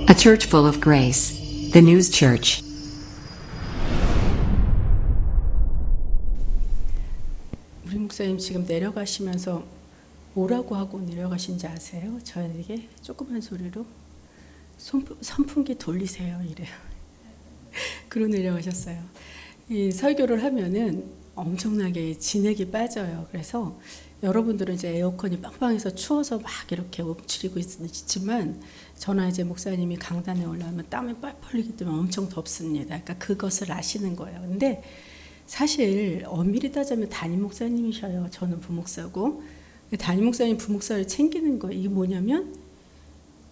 A church full of grace. The News Church. 우리 목사님 지금 내려가시면서 뭐라고 하고 내려가신지 아세요? 저에게 조그만 소리로 선풍기 돌리세요 이래요. 그러고 내려가셨어요. 이 설교를 하면은 엄청나게 진액이 빠져요. 그래서 여러분들은 이제 에어컨이 빵빵해서 추워서 막 이렇게 움츠리고 있지만 저나 이제 목사님이 강단에 올라오면 땀이 뻘뻘 흘리기 때문에 엄청 덥습니다. 그러니까 그것을 아시는 거예요. 근데 사실 엄밀히 따지면 담임 목사님이셔요. 저는 부목사고. 담임 목사님 부목사를 챙기는 거예요. 이게 뭐냐면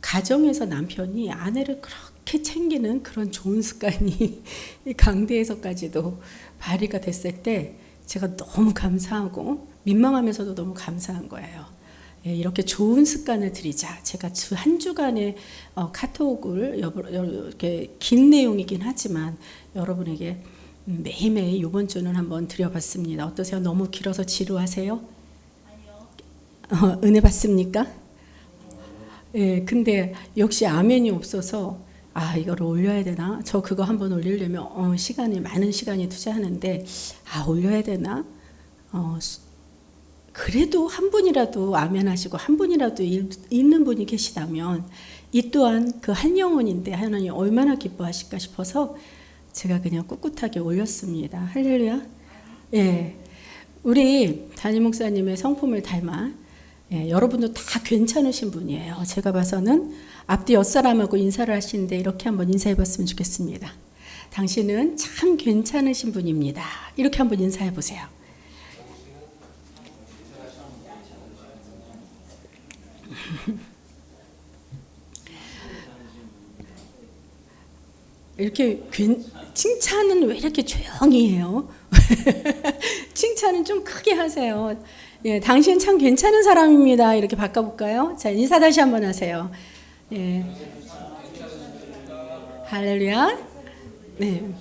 가정에서 남편이 아내를 그렇게 챙기는 그런 좋은 습관이 이 강대에서까지도 발휘가 됐을 때 제가 너무 감사하고 민망하면서도 너무 감사한 거예요. 예, 이렇게 좋은 습관을 들이자. 제가 한 주간의 카톡을 이렇게 긴 내용이긴 하지만 여러분에게 매일매일 이번 주는 한번 드려봤습니다. 어떠세요? 너무 길어서 지루하세요? 아니요. 은혜 받습니까? 예, 근데 역시 아멘이 없어서 이거를 올려야 되나? 저 그거 한번 올리려면 많은 시간이 투자하는데 올려야 되나? 그래도 한 분이라도 아멘 하시고 한 분이라도 읽는 분이 계시다면 이 또한 그 한 영혼인데 하나님 얼마나 기뻐하실까 싶어서 제가 그냥 꿋꿋하게 올렸습니다. 할렐루야. 예, 우리 담임 목사님의 성품을 닮아 여러분도 다 괜찮으신 분이에요. 제가 봐서는 앞뒤 옆사람하고 인사를 하시는데 이렇게 한번 인사해 봤으면 좋겠습니다. 당신은 참 괜찮으신 분입니다. 이렇게 한번 인사해 보세요. 이렇게 칭찬은 왜 이렇게 조용히 해요? 칭찬은 좀 크게 하세요. 예, 당신 참 괜찮은 사람입니다. 이렇게 바꿔볼까요? 자, 인사 다시 한번 하세요. 예. 할렐루야. 네.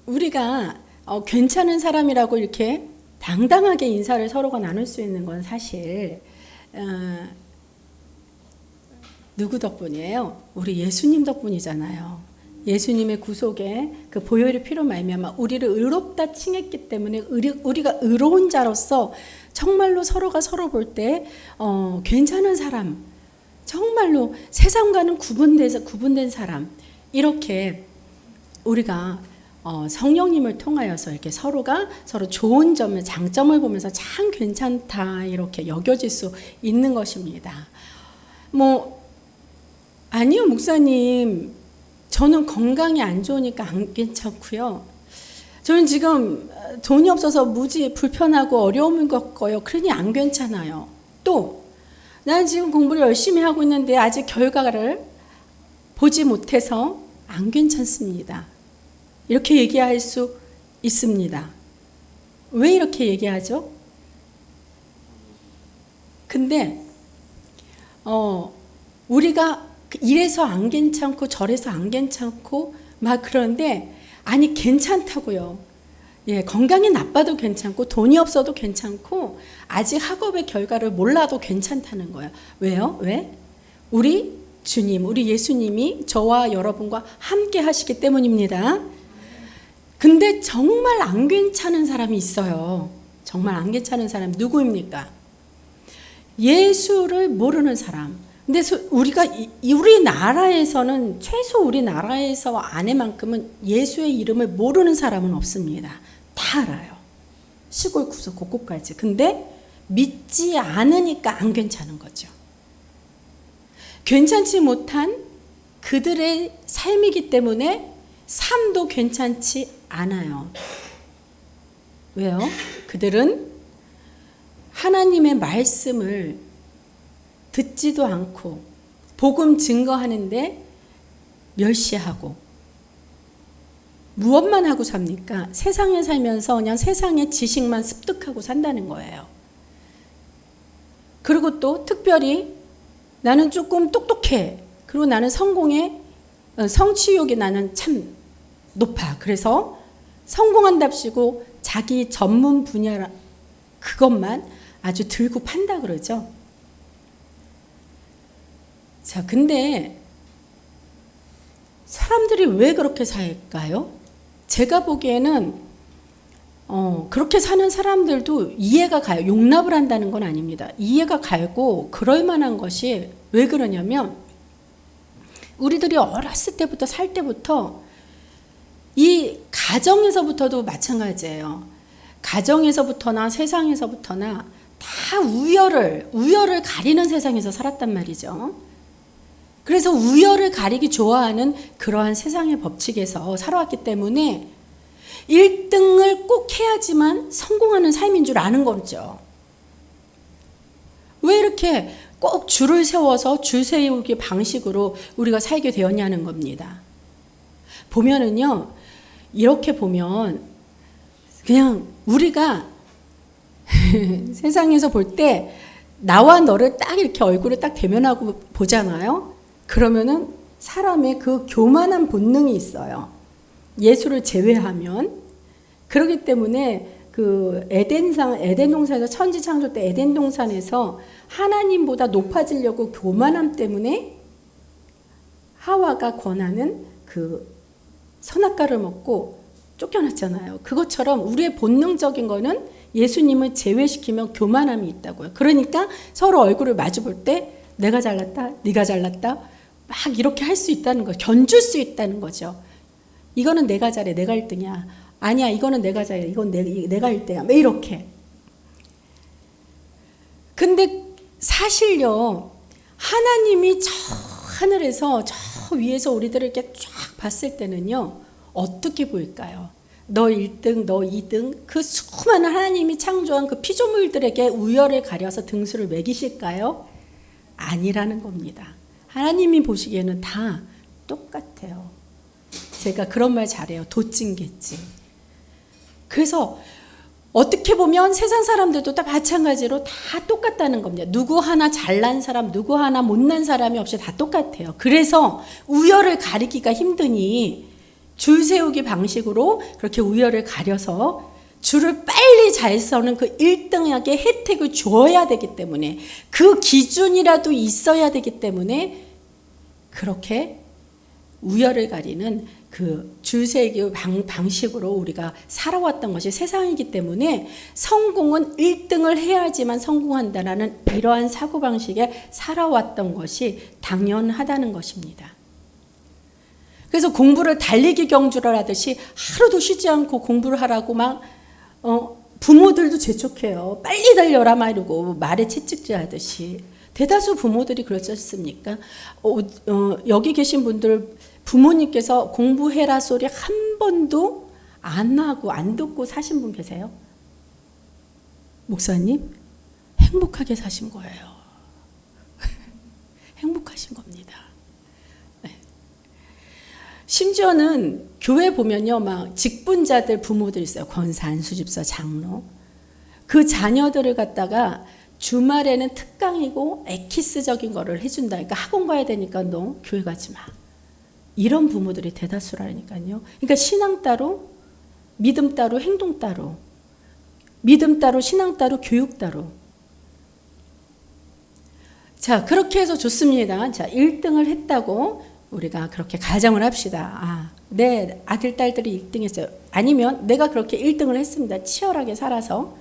우리가 괜찮은 사람이라고 이렇게 당당하게 인사를 서로가 나눌 수 있는 건 사실 누구 덕분이에요? 우리 예수님 덕분이잖아요. 예수님의 구속에 그 보혈의 피로 말미암아 우리를 의롭다 칭했기 때문에 우리가 의로운 자로서 정말로 서로가 서로 볼 때 괜찮은 사람, 정말로 세상과는 구분된 사람, 이렇게 우리가 성령님을 통하여서 이렇게 서로가 서로 좋은 점을, 장점을 보면서 참 괜찮다 이렇게 여겨질 수 있는 것입니다. 아니요 목사님, 저는 건강이 안 좋으니까 안 괜찮고요. 저는 지금 돈이 없어서 무지 불편하고 어려움을 겪어요. 그러니 안 괜찮아요. 또 나는 지금 공부를 열심히 하고 있는데 아직 결과를 보지 못해서 안 괜찮습니다. 이렇게 얘기할 수 있습니다. 왜 이렇게 얘기하죠? 근데 우리가 이래서 안 괜찮고 저래서 안 괜찮고 막 그런데 아니 괜찮다고요. 예, 건강이 나빠도 괜찮고 돈이 없어도 괜찮고 아직 학업의 결과를 몰라도 괜찮다는 거예요. 왜요? 왜? 우리 주님, 우리 예수님이 저와 여러분과 함께 하시기 때문입니다. 근데 정말 안 괜찮은 사람이 있어요. 정말 안 괜찮은 사람 누구입니까? 예수를 모르는 사람. 근데 우리나라에서는 최소 우리나라에서 아내만큼은 예수의 이름을 모르는 사람은 없습니다. 다 알아요. 시골 구석 곳곳까지. 근데 믿지 않으니까 안 괜찮은 거죠. 괜찮지 못한 그들의 삶이기 때문에 삶도 괜찮지 않아요. 왜요? 그들은 하나님의 말씀을 듣지도 않고 복음 증거하는데 멸시하고 무엇만 하고 삽니까? 세상에 살면서 그냥 세상의 지식만 습득하고 산다는 거예요. 그리고 또 특별히 나는 조금 똑똑해. 그리고 나는 성취욕이 나는 참 높아. 그래서 성공한답시고 자기 전문 분야 그것만 아주 들고 판다 그러죠. 자, 근데 사람들이 왜 그렇게 살까요? 제가 보기에는 그렇게 사는 사람들도 이해가 가요. 용납을 한다는 건 아닙니다. 이해가 가고 그럴 만한 것이 왜 그러냐면 우리들이 어렸을 때부터 살 때부터 이 가정에서부터도 마찬가지예요. 가정에서부터나 세상에서부터나 다 우열을 가리는 세상에서 살았단 말이죠. 그래서 우열을 가리기 좋아하는 그러한 세상의 법칙에서 살아왔기 때문에 1등을 꼭 해야지만 성공하는 삶인 줄 아는 거죠. 왜 이렇게 꼭 줄을 세워서 줄 세우기 방식으로 우리가 살게 되었냐는 겁니다. 보면은요, 이렇게 보면 그냥 우리가 세상에서 볼 때 나와 너를 딱 이렇게 얼굴을 딱 대면하고 보잖아요. 그러면은 사람의 그 교만한 본능이 있어요. 예수를 제외하면. 그렇기 때문에 그 에덴 동산에서 천지 창조 때 에덴 동산에서 하나님보다 높아지려고 교만함 때문에 하와가 권하는 그 선악과를 먹고 쫓겨났잖아요. 그것처럼 우리의 본능적인 거는 예수님을 제외시키면 교만함이 있다고요. 그러니까 서로 얼굴을 마주 볼 때 내가 잘났다, 네가 잘났다 막 이렇게 할 수 있다는 거, 견줄 수 있다는 거죠. 이거는 내가 잘해, 내가 1등이야. 아니야, 이거는 내가 잘해, 이건 내가 1등이야. 왜 이렇게. 근데 사실요, 하나님이 저 하늘에서 저 위에서 우리들을 이렇게 쫙 봤을 때는요, 어떻게 보일까요? 너 1등, 너 2등, 그 수많은 하나님이 창조한 그 피조물들에게 우열을 가려서 등수를 매기실까요? 아니라는 겁니다. 하나님이 보시기에는 다 똑같아요. 제가 그런 말 잘해요. 도찐개찐. 그래서 어떻게 보면 세상 사람들도 다 마찬가지로 다 똑같다는 겁니다. 누구 하나 잘난 사람, 누구 하나 못난 사람이 없이 다 똑같아요. 그래서 우열을 가리기가 힘드니 줄 세우기 방식으로 그렇게 우열을 가려서 줄을 빨리 잘 서는 그 1등에게 혜택을 줘야 되기 때문에 그 기준이라도 있어야 되기 때문에 그렇게 우열을 가리는 그 줄 세우기 방식으로 우리가 살아왔던 것이 세상이기 때문에 성공은 1등을 해야지만 성공한다라는 이러한 사고방식에 살아왔던 것이 당연하다는 것입니다. 그래서 공부를 달리기 경주를 하듯이 하루도 쉬지 않고 공부를 하라고 막 부모들도 재촉해요. 빨리 달려라 막 이러고 말에 채찍질 하듯이. 대다수 부모들이 그렇지 않습니까? 여기 계신 분들 부모님께서 공부해라 소리 한 번도 안 하고 안 듣고 사신 분 계세요? 목사님, 행복하게 사신 거예요. 행복하신 겁니다. 네. 심지어는 교회 보면요, 막 직분자들 부모들 있어요. 권사, 안수집사, 장로. 그 자녀들을 갖다가 주말에는 특강이고 에키스적인 거를 해준다. 그러니까 학원 가야 되니까 너 교회 가지 마. 이런 부모들이 대다수라니까요. 그러니까 신앙 따로, 믿음 따로, 행동 따로, 믿음 따로, 신앙 따로, 교육 따로. 자, 그렇게 해서 좋습니다. 자, 1등을 했다고 우리가 그렇게 가정을 합시다. 내 아들, 딸들이 1등 했어요. 아니면 내가 그렇게 1등을 했습니다. 치열하게 살아서.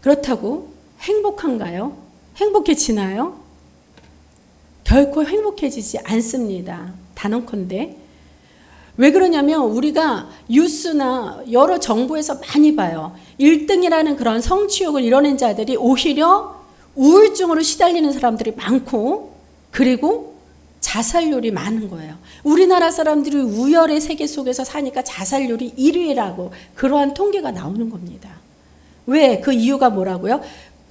그렇다고 행복한가요? 행복해지나요? 결코 행복해지지 않습니다. 단언컨대. 왜 그러냐면 우리가 뉴스나 여러 정보에서 많이 봐요. 1등이라는 그런 성취욕을 이뤄낸 자들이 오히려 우울증으로 시달리는 사람들이 많고 그리고 자살률이 많은 거예요. 우리나라 사람들이 우열의 세계 속에서 사니까 자살률이 1위라고 그러한 통계가 나오는 겁니다. 왜? 그 이유가 뭐라고요?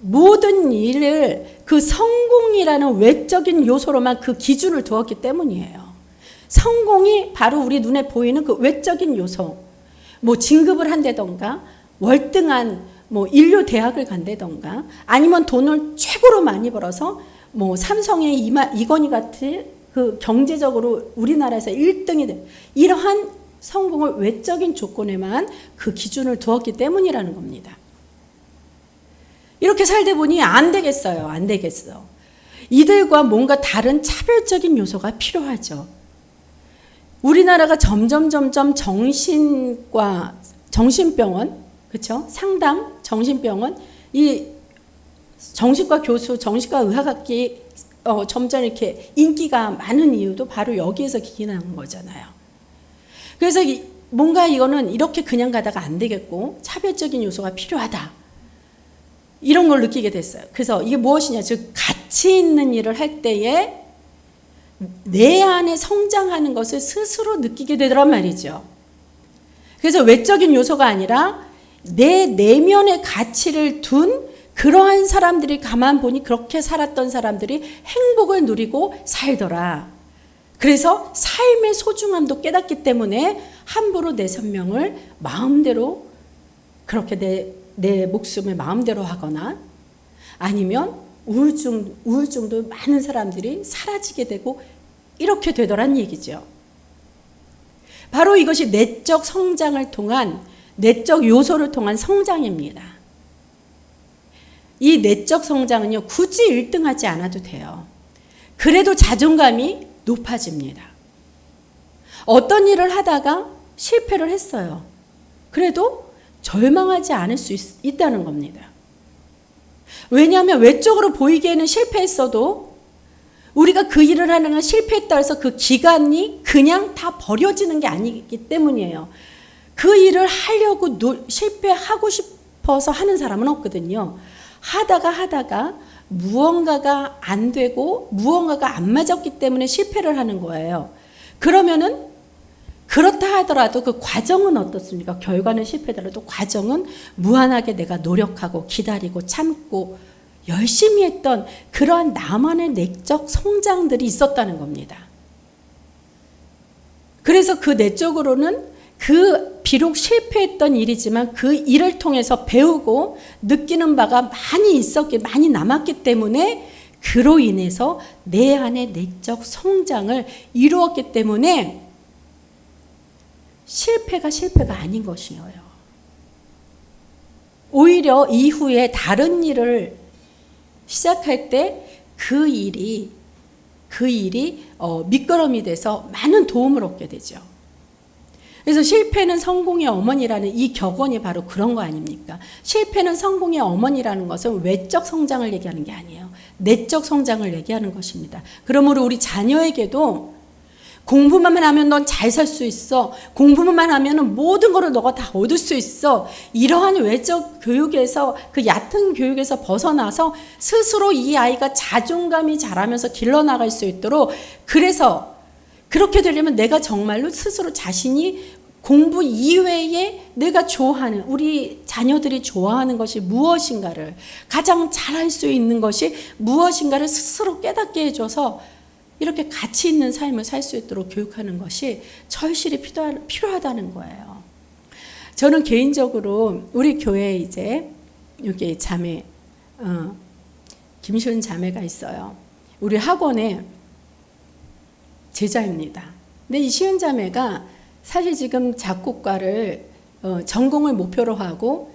모든 일을 그 성공이라는 외적인 요소로만 그 기준을 두었기 때문이에요. 성공이 바로 우리 눈에 보이는 그 외적인 요소. 뭐 진급을 한다던가 월등한 뭐 인류 대학을 간다던가 아니면 돈을 최고로 많이 벌어서 뭐 삼성의 이건희 같은 그 경제적으로 우리나라에서 1등이 돼. 이러한 성공을 외적인 조건에만 그 기준을 두었기 때문이라는 겁니다. 이렇게 살다 보니 안 되겠어요. 안 되겠어. 이들과 뭔가 다른 차별적인 요소가 필요하죠. 우리나라가 점점 정신병원, 그렇죠? 상담, 정신병원, 이 정신과 교수, 정신과 의학학기 점점 이렇게 인기가 많은 이유도 바로 여기에서 기인한 거잖아요. 그래서 뭔가 이거는 이렇게 그냥 가다가 안 되겠고 차별적인 요소가 필요하다. 이런 걸 느끼게 됐어요. 그래서 이게 무엇이냐, 즉 가치 있는 일을 할 때에 내 안에 성장하는 것을 스스로 느끼게 되더란 말이죠. 그래서 외적인 요소가 아니라 내 내면의 가치를 둔 그러한 사람들이 가만 보니 그렇게 살았던 사람들이 행복을 누리고 살더라. 그래서 삶의 소중함도 깨닫기 때문에 함부로 내 생명을 마음대로 그렇게 내 목숨을 마음대로 하거나 아니면 우울증도 많은 사람들이 사라지게 되고 이렇게 되더란 얘기죠. 바로 이것이 내적 성장을 통한 내적 요소를 통한 성장입니다. 이 내적 성장은요, 굳이 1등하지 않아도 돼요. 그래도 자존감이 높아집니다. 어떤 일을 하다가 실패를 했어요. 그래도 절망하지 않을 수 있다는 겁니다. 왜냐하면 외적으로 보이기에는 실패했어도 우리가 그 일을 하는 건 실패했다 해서 그 기간이 그냥 다 버려지는 게 아니기 때문이에요. 그 일을 하려고 실패하고 싶어서 하는 사람은 없거든요. 하다가 무언가가 안 되고 무언가가 안 맞았기 때문에 실패를 하는 거예요. 그러면은 그렇다 하더라도 그 과정은 어떻습니까? 결과는 실패더라도 과정은 무한하게 내가 노력하고 기다리고 참고 열심히 했던 그러한 나만의 내적 성장들이 있었다는 겁니다. 그래서 그 내적으로는 비록 실패했던 일이지만 그 일을 통해서 배우고 느끼는 바가 많이 남았기 때문에 그로 인해서 내 안에 내적 성장을 이루었기 때문에 실패가 아닌 것이에요. 오히려 이후에 다른 일을 시작할 때 그 일이 밑거름이 돼서 많은 도움을 얻게 되죠. 그래서 실패는 성공의 어머니라는 이 격언이 바로 그런 거 아닙니까? 실패는 성공의 어머니라는 것은 외적 성장을 얘기하는 게 아니에요. 내적 성장을 얘기하는 것입니다. 그러므로 우리 자녀에게도 공부만 하면 넌 잘 살 수 있어. 공부만 하면 모든 거를 너가 다 얻을 수 있어. 이러한 외적 교육에서 그 얕은 교육에서 벗어나서 스스로 이 아이가 자존감이 자라면서 길러나갈 수 있도록 그래서 그렇게 되려면 내가 정말로 스스로 자신이 공부 이외에 내가 좋아하는 우리 자녀들이 좋아하는 것이 무엇인가를 가장 잘할 수 있는 것이 무엇인가를 스스로 깨닫게 해줘서 이렇게 가치 있는 삶을 살 수 있도록 교육하는 것이 절실히 필요하다는 거예요. 저는 개인적으로 우리 교회에 이제 여기 자매 김시은 자매가 있어요. 우리 학원에 제자입니다. 근데 이 시은 자매가 사실 지금 작곡가를 전공을 목표로 하고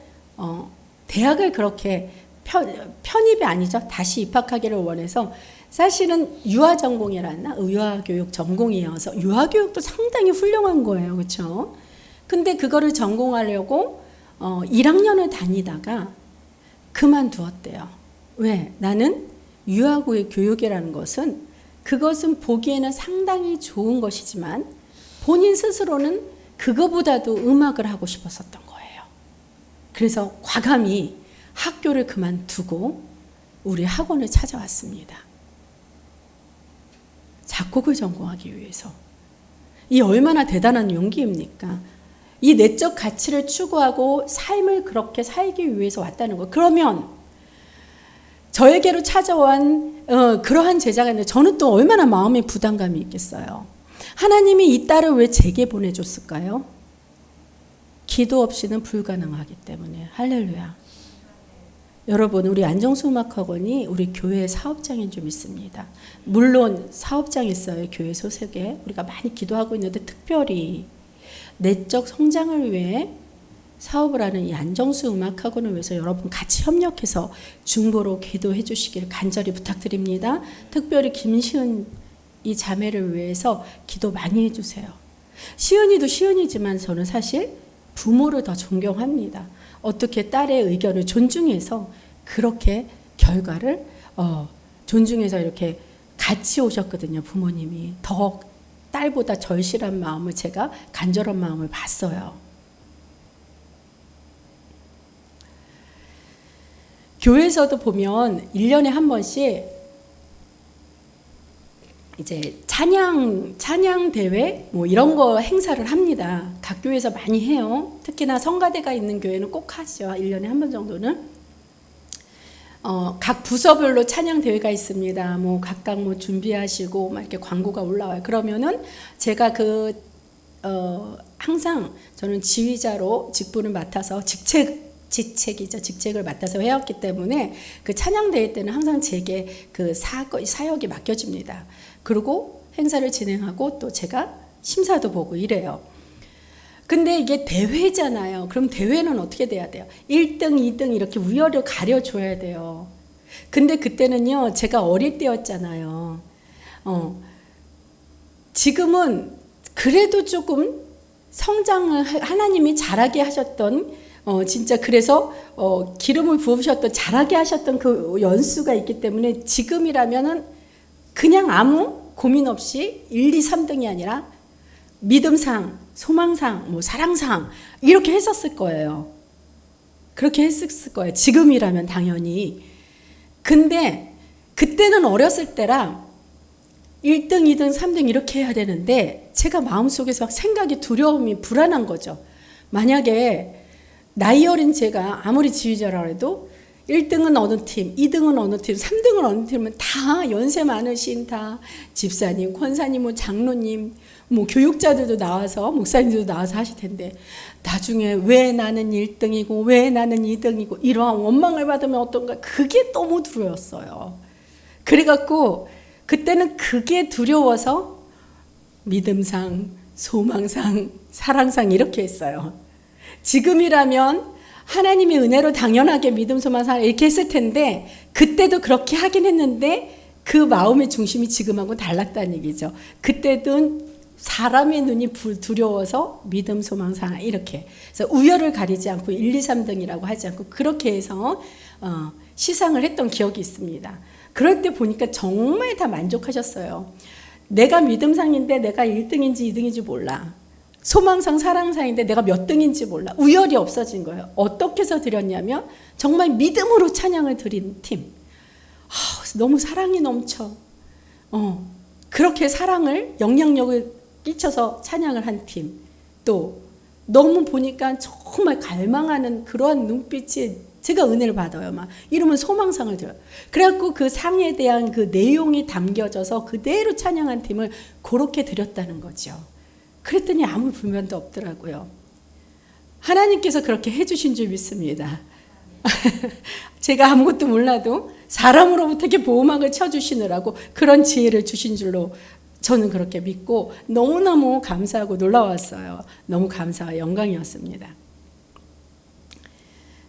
대학을 그렇게 편입이 아니죠. 다시 입학하기를 원해서 사실은 유아전공이라나 유아교육 전공이어서 유아교육도 상당히 훌륭한 거예요. 그렇죠? 근데 그거를 전공하려고 1학년을 다니다가 그만두었대요. 왜? 나는 유아교육이라는 것은 그것은 보기에는 상당히 좋은 것이지만 본인 스스로는 그거보다도 음악을 하고 싶었었던 거예요. 그래서 과감히 학교를 그만두고 우리 학원을 찾아왔습니다. 작곡을 전공하기 위해서. 이 얼마나 대단한 용기입니까? 이 내적 가치를 추구하고 삶을 그렇게 살기 위해서 왔다는 거. 그러면 저에게로 찾아온 그러한 제자가 있는데 저는 또 얼마나 마음의 부담감이 있겠어요. 하나님이 이 딸을 왜 제게 보내줬을까요? 기도 없이는 불가능하기 때문에. 할렐루야. 여러분, 우리 안정수 음악학원이 우리 교회 사업장에 좀 있습니다. 물론 사업장 있어요. 교회 소속에. 우리가 많이 기도하고 있는데 특별히 내적 성장을 위해 사업을 하는 이 안정수 음악학원을 위해서 여러분 같이 협력해서 중보로 기도해 주시길 간절히 부탁드립니다. 특별히 김시은 이 자매를 위해서 기도 많이 해주세요. 시은이도 시은이지만 저는 사실 부모를 더 존경합니다. 어떻게 딸의 의견을 존중해서 그렇게 결과를 존중해서 이렇게 같이 오셨거든요. 부모님이 더 딸보다 절실한 마음을 제가 간절한 마음을 봤어요. 교회에서도 보면 1년에 한 번씩 이제 찬양 대회 뭐 이런 거 행사를 합니다. 각 교회에서 많이 해요. 특히나 성가대가 있는 교회는 꼭 하죠. 1년에 한 번 정도는. 각 부서별로 찬양 대회가 있습니다. 뭐 각각 뭐 준비하시고 막 이렇게 광고가 올라와요. 그러면은 제가 항상 저는 지휘자로 직분을 맡아서 직책을 맡아서 해왔기 때문에 그 찬양 대회 때는 항상 제게 그 사역이 맡겨집니다. 그리고 행사를 진행하고 또 제가 심사도 보고 이래요. 근데 이게 대회잖아요. 그럼 대회는 어떻게 돼야 돼요? 1등, 2등 이렇게 우열을 가려줘야 돼요. 근데 그때는요, 제가 어릴 때였잖아요. 지금은 그래도 조금 성장을 하나님이 잘하게 하셨던, 진짜 그래서 기름을 부으셨던, 잘하게 하셨던 그 연수가 있기 때문에 지금이라면은 그냥 아무 고민 없이 1, 2, 3등이 아니라 믿음상, 소망상, 뭐 사랑상 이렇게 했었을 거예요. 그렇게 했었을 거예요. 지금이라면 당연히. 근데 그때는 어렸을 때라 1등, 2등, 3등 이렇게 해야 되는데 제가 마음속에서 생각이 두려움이 불안한 거죠. 만약에 나이 어린 제가 아무리 지휘자라고 해도 1등은 어느 팀, 2등은 어느 팀, 3등은 어느 팀은 다 연세 많으신 다 집사님, 권사님, 뭐 장로님, 뭐 교육자들도 나와서 목사님들도 나와서 하실 텐데 나중에 왜 나는 1등이고 왜 나는 2등이고 이러한 원망을 받으면 어떤가 그게 너무 두려웠어요. 그래갖고 그때는 그게 두려워서 믿음상, 소망상, 사랑상 이렇게 했어요. 지금이라면 하나님의 은혜로 당연하게 믿음, 소망, 사랑 이렇게 했을 텐데 그때도 그렇게 하긴 했는데 그 마음의 중심이 지금하고 달랐다는 얘기죠. 그때도 사람의 눈이 두려워서 믿음, 소망, 사랑 이렇게 그래서 우열을 가리지 않고 1, 2, 3등이라고 하지 않고 그렇게 해서 시상을 했던 기억이 있습니다. 그럴 때 보니까 정말 다 만족하셨어요. 내가 믿음상인데 내가 1등인지 2등인지 몰라. 소망상 사랑상인데 내가 몇 등인지 몰라. 우열이 없어진 거예요. 어떻게 해서 드렸냐면 정말 믿음으로 찬양을 드린 팀. 너무 사랑이 넘쳐. 그렇게 사랑을 영향력을 끼쳐서 찬양을 한 팀. 또 너무 보니까 정말 갈망하는 그러한 눈빛이 제가 은혜를 받아요. 막 이러면 소망상을 줘요. 그래갖고 그 상에 대한 그 내용이 담겨져서 그대로 찬양한 팀을 그렇게 드렸다는 거죠. 그랬더니 아무 불만도 없더라고요. 하나님께서 그렇게 해주신 줄 믿습니다. 제가 아무것도 몰라도 사람으로부터 이렇게 보호막을 쳐주시느라고 그런 지혜를 주신 줄로 저는 그렇게 믿고 너무너무 감사하고 놀라웠어요. 너무 감사와 영광이었습니다.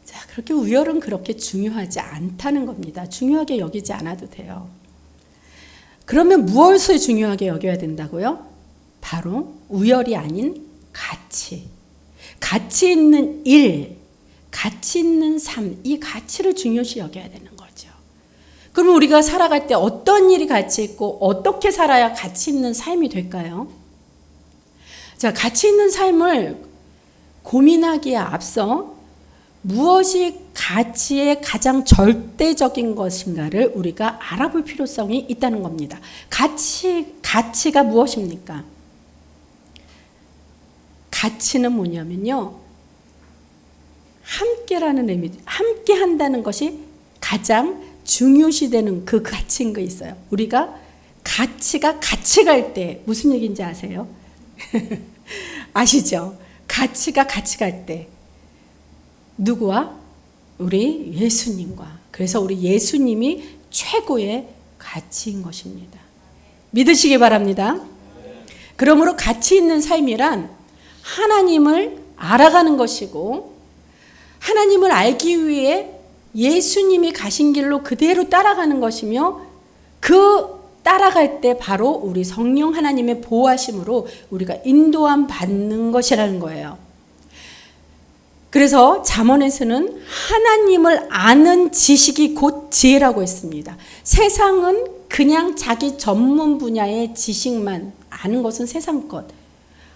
자, 그렇게 우열은 그렇게 중요하지 않다는 겁니다. 중요하게 여기지 않아도 돼요. 그러면 무엇을 중요하게 여겨야 된다고요? 바로 우열이 아닌 가치. 가치 있는 일, 가치 있는 삶, 이 가치를 중요시 여겨야 되는 거죠. 그러면 우리가 살아갈 때 어떤 일이 가치 있고 어떻게 살아야 가치 있는 삶이 될까요? 자, 가치 있는 삶을 고민하기에 앞서 무엇이 가치의 가장 절대적인 것인가를 우리가 알아볼 필요성이 있다는 겁니다. 가치가 무엇입니까? 가치는 뭐냐면요. 함께라는 의미, 함께 한다는 것이 가장 중요시되는 그 가치인 거 있어요. 우리가 가치가 같이 갈 때 무슨 얘기인지 아세요? 아시죠? 가치가 같이 갈 때 누구와? 우리 예수님과. 그래서 우리 예수님이 최고의 가치인 것입니다. 믿으시기 바랍니다. 그러므로 가치 있는 삶이란 하나님을 알아가는 것이고 하나님을 알기 위해 예수님이 가신 길로 그대로 따라가는 것이며 그 따라갈 때 바로 우리 성령 하나님의 보호하심으로 우리가 인도함 받는 것이라는 거예요. 그래서 잠언에서는 하나님을 아는 지식이 곧 지혜라고 했습니다. 세상은 그냥 자기 전문 분야의 지식만 아는 것은 세상 것.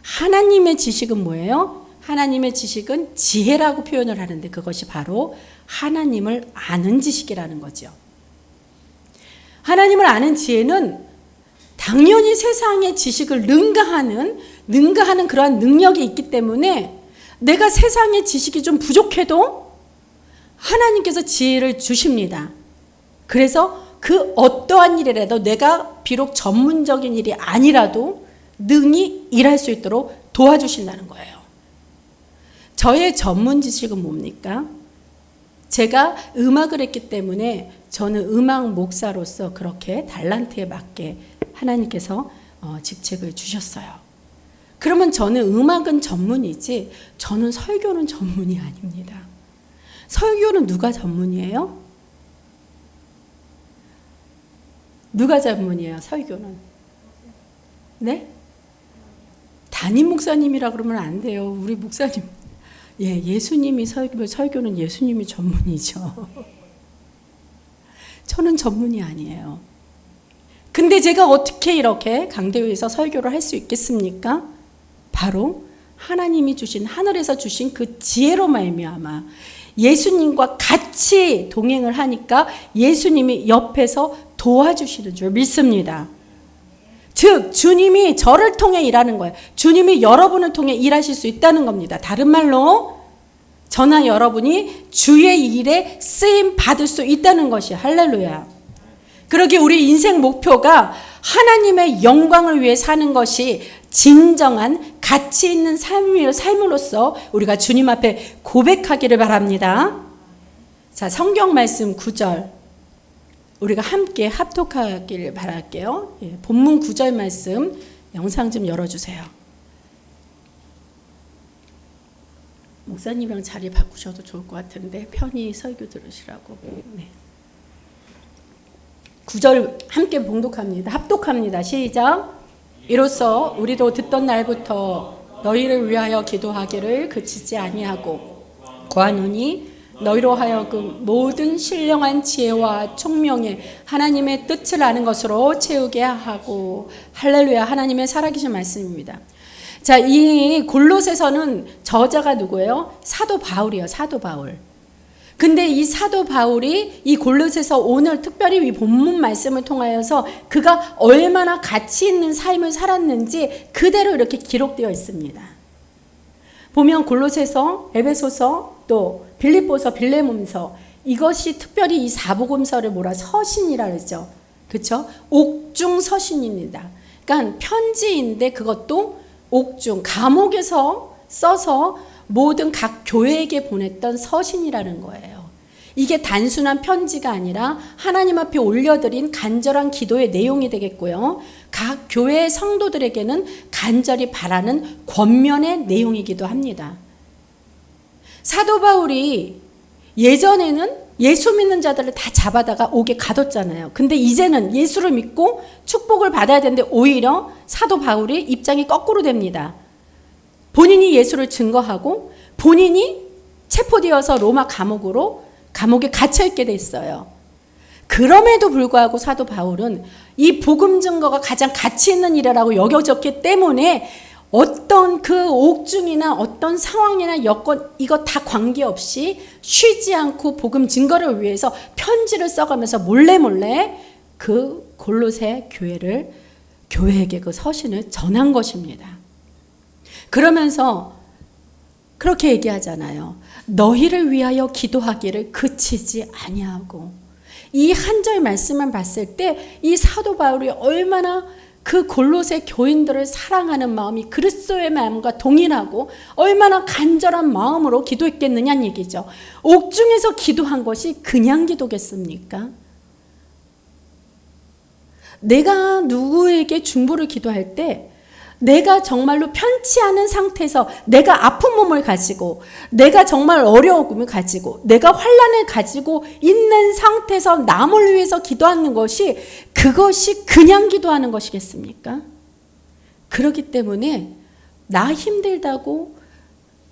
하나님의 지식은 뭐예요? 하나님의 지식은 지혜라고 표현을 하는데 그것이 바로 하나님을 아는 지식이라는 거죠. 하나님을 아는 지혜는 당연히 세상의 지식을 능가하는 그러한 능력이 있기 때문에 내가 세상의 지식이 좀 부족해도 하나님께서 지혜를 주십니다. 그래서 그 어떠한 일이라도 내가 비록 전문적인 일이 아니라도 능히 일할 수 있도록 도와주신다는 거예요. 저의 전문 지식은 뭡니까? 제가 음악을 했기 때문에 저는 음악 목사로서 그렇게 달란트에 맞게 하나님께서 직책을 주셨어요. 그러면 저는 음악은 전문이지 저는 설교는 전문이 아닙니다. 설교는 누가 전문이에요? 누가 전문이에요? 설교는? 네? 담임 목사님이라 그러면 안 돼요. 우리 목사님. 예수님이 설교는 예수님이 전문이죠. 저는 전문이 아니에요. 근데 제가 어떻게 이렇게 강대회에서 설교를 할 수 있겠습니까? 바로 하나님이 주신 하늘에서 주신 그 지혜로 말미암아 예수님과 같이 동행을 하니까 예수님이 옆에서 도와주시는 줄 믿습니다. 즉 주님이 저를 통해 일하는 거예요. 주님이 여러분을 통해 일하실 수 있다는 겁니다. 다른 말로 저나 여러분이 주의 일에 쓰임 받을 수 있다는 것이 할렐루야. 그러기에 우리 인생 목표가 하나님의 영광을 위해 사는 것이 진정한 가치 있는 삶으로서 우리가 주님 앞에 고백하기를 바랍니다. 자, 성경 말씀 9절 우리가 함께 합독하기를 바랄게요. 본문 9절 말씀 영상 좀 열어주세요. 목사님이랑 자리 바꾸셔도 좋을 것 같은데 편히 설교 들으시라고. 네. 9절 함께 봉독합니다. 합독합니다. 시작. 이로써 우리도 듣던 날부터 너희를 위하여 기도하기를 그치지 아니하고 구하노니 너희로 하여금 모든 신령한 지혜와 총명에 하나님의 뜻을 아는 것으로 채우게 하고. 할렐루야. 하나님의 살아계신 말씀입니다. 자, 이 골로새서는 저자가 누구예요? 사도 바울이에요. 사도 바울. 근데 이 사도 바울이 이 골로새서 오늘 특별히 이 본문 말씀을 통하여서 그가 얼마나 가치 있는 삶을 살았는지 그대로 이렇게 기록되어 있습니다. 보면 골로새서, 에베소서, 또 빌립보서, 빌레몬서 이것이 특별히 이 사복음서를 뭐라 서신이라 그러죠. 그렇죠? 옥중 서신입니다. 그러니까 편지인데 그것도 옥중 감옥에서 써서 모든 각 교회에게 보냈던 서신이라는 거예요. 이게 단순한 편지가 아니라 하나님 앞에 올려드린 간절한 기도의 내용이 되겠고요. 각 교회 성도들에게는 간절히 바라는 권면의 내용이기도 합니다. 사도 바울이 예전에는 예수 믿는 자들을 다 잡아다가 옥에 가뒀잖아요. 근데 이제는 예수를 믿고 축복을 받아야 되는데 오히려 사도 바울이 입장이 거꾸로 됩니다. 본인이 예수를 증거하고 본인이 체포되어서 로마 감옥에 갇혀있게 됐어요. 그럼에도 불구하고 사도 바울은 이 복음 증거가 가장 가치 있는 일이라고 여겨졌기 때문에 어떤 그 옥중이나 어떤 상황이나 여건 이거 다 관계없이 쉬지 않고 복음 증거를 위해서 편지를 써가면서 몰래 그 골로새 교회에게 그 서신을 전한 것입니다. 그러면서 그렇게 얘기하잖아요. 너희를 위하여 기도하기를 그치지 아니하고. 이 한 절 말씀만 봤을 때 이 사도 바울이 얼마나 그 골로새 교인들을 사랑하는 마음이 그리스도의 마음과 동일하고 얼마나 간절한 마음으로 기도했겠느냐는 얘기죠. 옥중에서 기도한 것이 그냥 기도겠습니까? 내가 누구에게 중보를 기도할 때 내가 정말로 편치 않은 상태에서 내가 아픈 몸을 가지고 내가 정말 어려움을 가지고 내가 환난을 가지고 있는 상태에서 남을 위해서 기도하는 것이 그것이 그냥 기도하는 것이겠습니까? 그렇기 때문에 나 힘들다고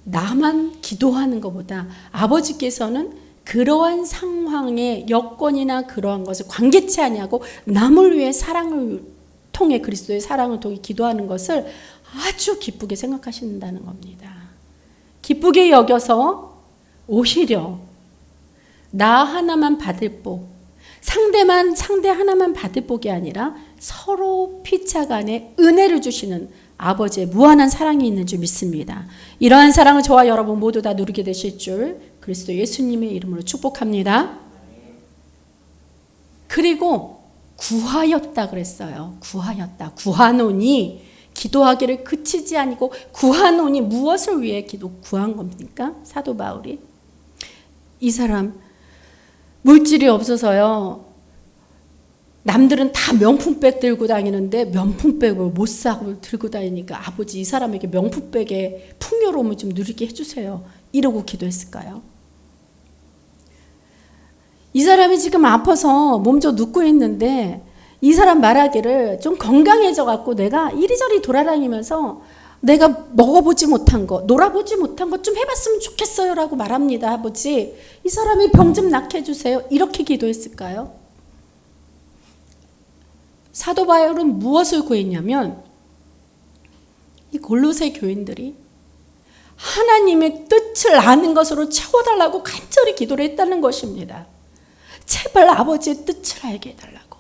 나만 기도하는 것보다 아버지께서는 그러한 상황의 여건이나 그러한 것을 관계치 아니하고 남을 위해 사랑을 통해 그리스도의 사랑을 통해 기도하는 것을 아주 기쁘게 생각하신다는 겁니다. 기쁘게 여겨서 오히려 나 하나만 받을 복, 상대 하나만 받을 복이 아니라 서로 피차간에 은혜를 주시는 아버지의 무한한 사랑이 있는 줄 믿습니다. 이러한 사랑을 저와 여러분 모두 다 누리게 되실 줄 그리스도 예수님의 이름으로 축복합니다. 그리고 구하였다 그랬어요. 구하였다. 구하노니 기도하기를 그치지 아니고 구하노니 무엇을 위해 구한 겁니까? 사도 바울이. 이 사람 물질이 없어서요. 남들은 다 명품백 들고 다니는데 명품백을 못 사고 들고 다니니까 아버지 이 사람에게 명품백의 풍요로움을 좀 누리게 해주세요. 이러고 기도했을까요? 이 사람이 지금 아파서 몸져 눕고 있는데 이 사람 말하기를 좀 건강해져 갖고 내가 이리저리 돌아다니면서 내가 먹어보지 못한 거, 놀아보지 못한 것 좀 해봤으면 좋겠어요 라고 말합니다. 아버지 이 사람이 병 좀 낫게 해주세요. 이렇게 기도했을까요? 사도 바울은 무엇을 구했냐면 이 골로새 교인들이 하나님의 뜻을 아는 것으로 채워달라고 간절히 기도를 했다는 것입니다. 제발 아버지의 뜻을 알게 해달라고.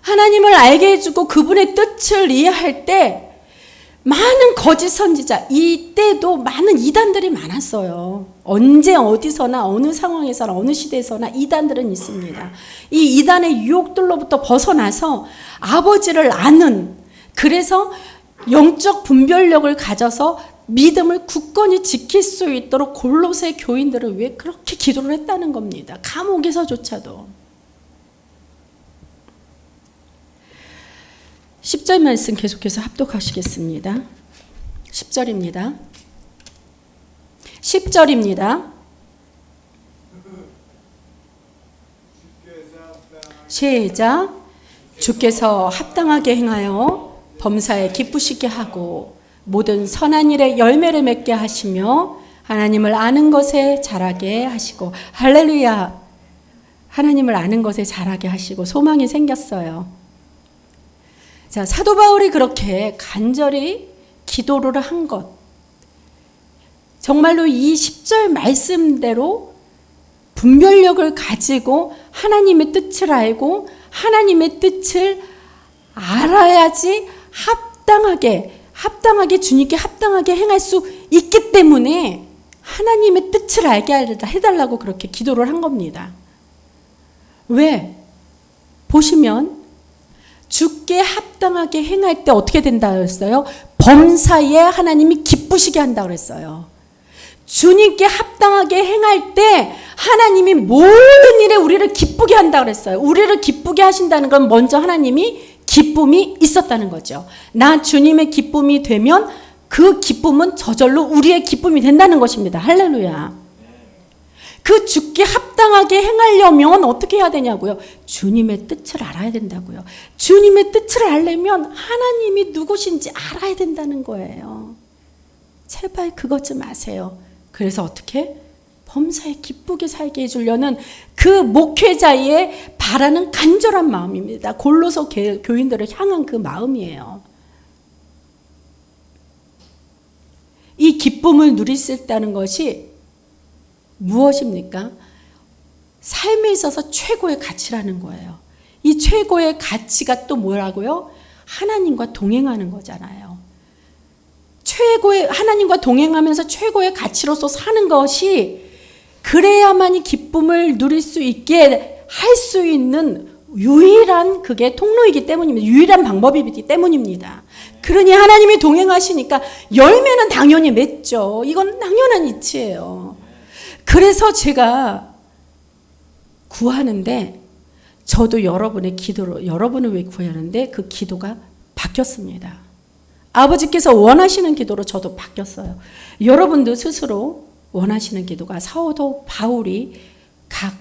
하나님을 알게 해주고 그분의 뜻을 이해할 때 많은 거짓 선지자, 이때도 많은 이단들이 많았어요. 언제 어디서나 어느 상황에서나 어느 시대에서나 이단들은 있습니다. 이 이단의 유혹들로부터 벗어나서 아버지를 아는, 그래서 영적 분별력을 가져서 믿음을 굳건히 지킬 수 있도록 골로새 교인들을 위해 그렇게 기도를 했다는 겁니다. 감옥에서조차도. 10절 말씀 계속해서 합독하시겠습니다. 10절입니다. 10절입니다. 시작. 주께서 합당하게 행하여 범사에 기쁘시게 하고 모든 선한 일에 열매를 맺게 하시며 하나님을 아는 것에 자라게 하시고, 할렐루야. 하나님을 아는 것에 자라게 하시고 소망이 생겼어요. 자, 사도 바울이 그렇게 간절히 기도를 한 것, 정말로 이 10절 말씀대로 분별력을 가지고 하나님의 뜻을 알고 하나님의 뜻을 알아야지 합당하게 주님께 합당하게 행할 수 있기 때문에 하나님의 뜻을 알게 해달라고 그렇게 기도를 한 겁니다. 왜? 보시면 주께 합당하게 행할 때 어떻게 된다 그랬어요? 범사에 하나님이 기쁘시게 한다 그랬어요. 주님께 합당하게 행할 때 하나님이 모든 일에 우리를 기쁘게 한다 그랬어요. 우리를 기쁘게 하신다는 건 먼저 하나님이 기쁨이 있었다는 거죠. 나 주님의 기쁨이 되면 그 기쁨은 저절로 우리의 기쁨이 된다는 것입니다. 할렐루야. 그 주께 합당하게 행하려면 어떻게 해야 되냐고요? 주님의 뜻을 알아야 된다고요. 주님의 뜻을 알려면 하나님이 누구신지 알아야 된다는 거예요. 제발 그것 좀 아세요. 그래서 어떻게? 범사에 기쁘게 살게 해주려는 그 목회자의 바라는 간절한 마음입니다. 골로새 교인들을 향한 그 마음이에요. 이 기쁨을 누릴 수 있다는 것이 무엇입니까? 삶에 있어서 최고의 가치라는 거예요. 이 최고의 가치가 또 뭐라고요? 하나님과 동행하는 거잖아요. 하나님과 동행하면서 최고의 가치로서 사는 것이 그래야만이 기쁨을 누릴 수 있게 할 수 있는 유일한 그게 통로이기 때문입니다. 유일한 방법이기 때문입니다. 그러니 하나님이 동행하시니까 열매는 당연히 맺죠. 이건 당연한 이치예요. 그래서 제가 구하는데 저도 여러분의 기도로 여러분을 왜 구하는데 그 기도가 바뀌었습니다. 아버지께서 원하시는 기도로 저도 바뀌었어요. 여러분도 스스로 원하시는 기도가 사도 바울이 각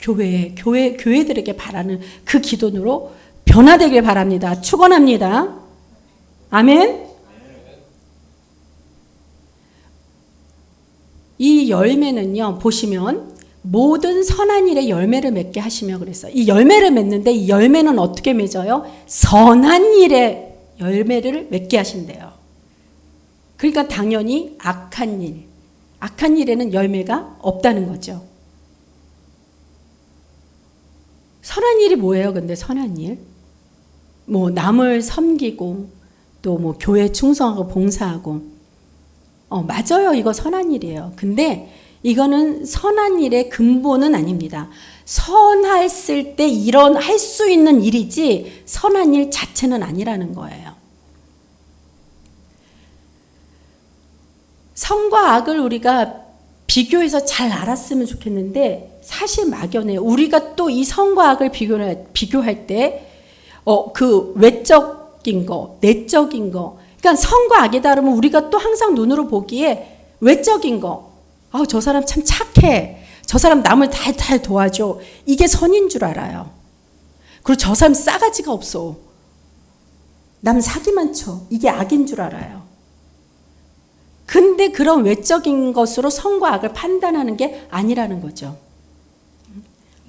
교회들에게 바라는 그 기도로 변화되길 바랍니다. 축원합니다. 아멘. 이 열매는요, 보시면 모든 선한 일에 열매를 맺게 하시며 그랬어요. 이 열매를 맺는데 이 열매는 어떻게 맺어요? 선한 일에 열매를 맺게 하신대요. 그러니까 당연히 악한 일에는 열매가 없다는 거죠. 선한 일이 뭐예요? 근데 선한 일? 뭐 남을 섬기고 또 뭐 교회 충성하고 봉사하고 맞아요. 이거 선한 일이에요. 근데 이거는 선한 일의 근본은 아닙니다. 선했을 때 할 수 있는 일이지 선한 일 자체는 아니라는 거예요. 선과 악을 우리가 비교해서 잘 알았으면 좋겠는데 사실 막연해요. 우리가 또 이 선과 악을 비교할 때 그 외적인 거, 내적인 거, 그러니까 선과 악이 다르면 우리가 또 항상 눈으로 보기에 외적인 거, 저 사람 참 착해, 저 사람 남을 잘 도와줘, 이게 선인 줄 알아요. 그리고 저 사람 싸가지가 없어, 남 사기만 쳐, 이게 악인 줄 알아요. 근데 그런 외적인 것으로 선과 악을 판단하는 게 아니라는 거죠.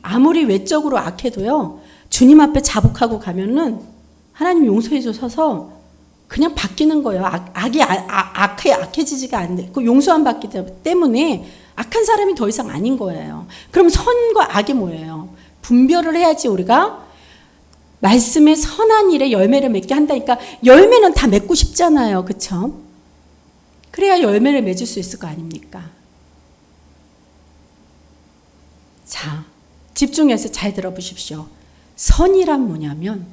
아무리 외적으로 악해도요, 주님 앞에 자복하고 가면은 하나님 용서해 주셔서 그냥 바뀌는 거예요. 악이 악해지지가 않네. 그 용서함 받기 때문에 악한 사람이 더 이상 아닌 거예요. 그럼 선과 악이 뭐예요? 분별을 해야지 우리가 말씀의 선한 일에 열매를 맺게 한다니까. 열매는 다 맺고 싶잖아요. 그렇죠? 그래야 열매를 맺을 수 있을 거 아닙니까? 자, 집중해서 잘 들어보십시오. 선이란 뭐냐면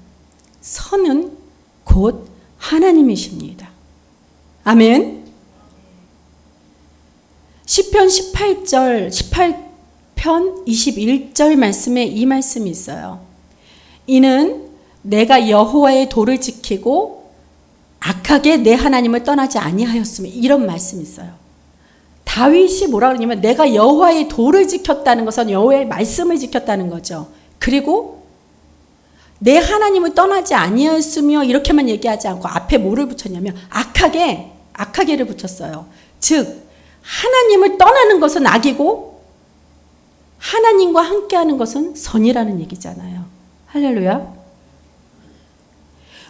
선은 곧 하나님이십니다. 아멘. 시편 18편 21절 말씀에 이 말씀이 있어요. 이는 내가 여호와의 도를 지키고 악하게 내 하나님을 떠나지 아니하였으며, 이런 말씀이 있어요. 다윗이 뭐라 그러냐면 내가 여호와의 도를 지켰다는 것은 여호와의 말씀을 지켰다는 거죠. 그리고 내 하나님을 떠나지 아니하였으며 이렇게만 얘기하지 않고 앞에 뭐를 붙였냐면 악하게를 붙였어요. 즉 하나님을 떠나는 것은 악이고 하나님과 함께하는 것은 선이라는 얘기잖아요. 할렐루야.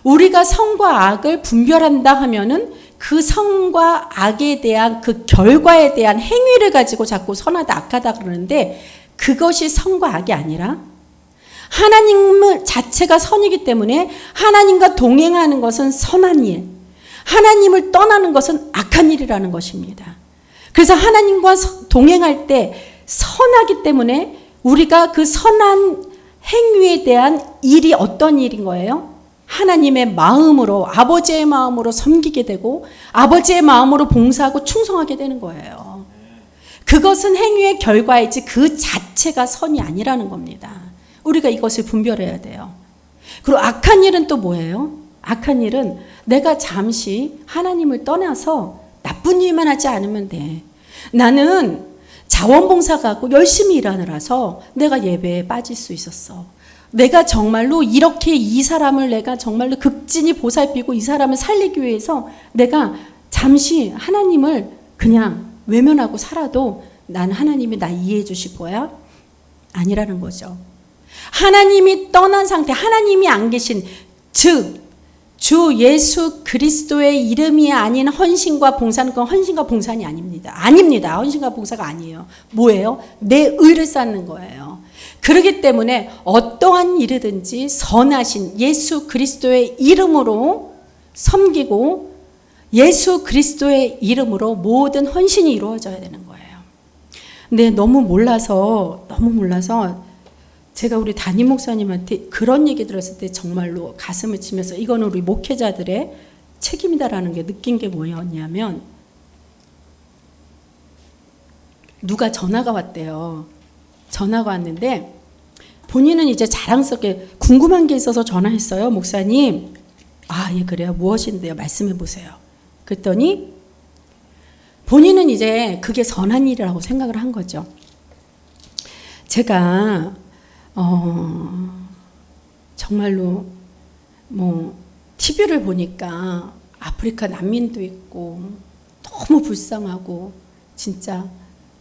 우리가 선과 악을 분별한다 하면은 그 선과 악에 대한 그 결과에 대한 행위를 가지고 자꾸 선하다 악하다 그러는데, 그것이 선과 악이 아니라 하나님 자체가 선이기 때문에 하나님과 동행하는 것은 선한 일, 하나님을 떠나는 것은 악한 일이라는 것입니다. 그래서 하나님과 동행할 때 선하기 때문에 우리가 그 선한 행위에 대한 일이 어떤 일인 거예요? 하나님의 마음으로, 아버지의 마음으로 섬기게 되고 아버지의 마음으로 봉사하고 충성하게 되는 거예요. 그것은 행위의 결과이지 그 자체가 선이 아니라는 겁니다. 우리가 이것을 분별해야 돼요. 그리고 악한 일은 또 뭐예요? 악한 일은 내가 잠시 하나님을 떠나서 나쁜 일만 하지 않으면 돼. 나는 자원봉사가고 열심히 일하느라서 내가 예배에 빠질 수 있었어. 내가 정말로 이렇게 이 사람을 내가 정말로 극진히 보살피고 이 사람을 살리기 위해서 내가 잠시 하나님을 그냥 외면하고 살아도 난 하나님이 나 이해해 주실 거야? 아니라는 거죠. 하나님이 떠난 상태, 하나님이 안 계신, 즉 주 예수 그리스도의 이름이 아닌 헌신과 봉사는 그건 헌신과 봉사는 아닙니다. 헌신과 봉사가 아니에요. 뭐예요? 내 의를 쌓는 거예요. 그렇기 때문에 어떠한 일이든지 선하신 예수 그리스도의 이름으로 섬기고 예수 그리스도의 이름으로 모든 헌신이 이루어져야 되는 거예요. 근데 너무 몰라서 제가 우리 담임 목사님한테 그런 얘기 들었을 때 정말로 가슴을 치면서 이거는 우리 목회자들의 책임이다라는 게 느낀 게 뭐였냐면, 누가 전화가 왔대요. 전화가 왔는데 본인은 이제 자랑스럽게 궁금한 게 있어서 전화했어요. 목사님, 예, 그래요. 무엇인데요? 말씀해 보세요. 그랬더니 본인은 이제 그게 선한 일이라고 생각을 한 거죠. 제가 정말로 TV를 보니까 아프리카 난민도 있고 너무 불쌍하고 진짜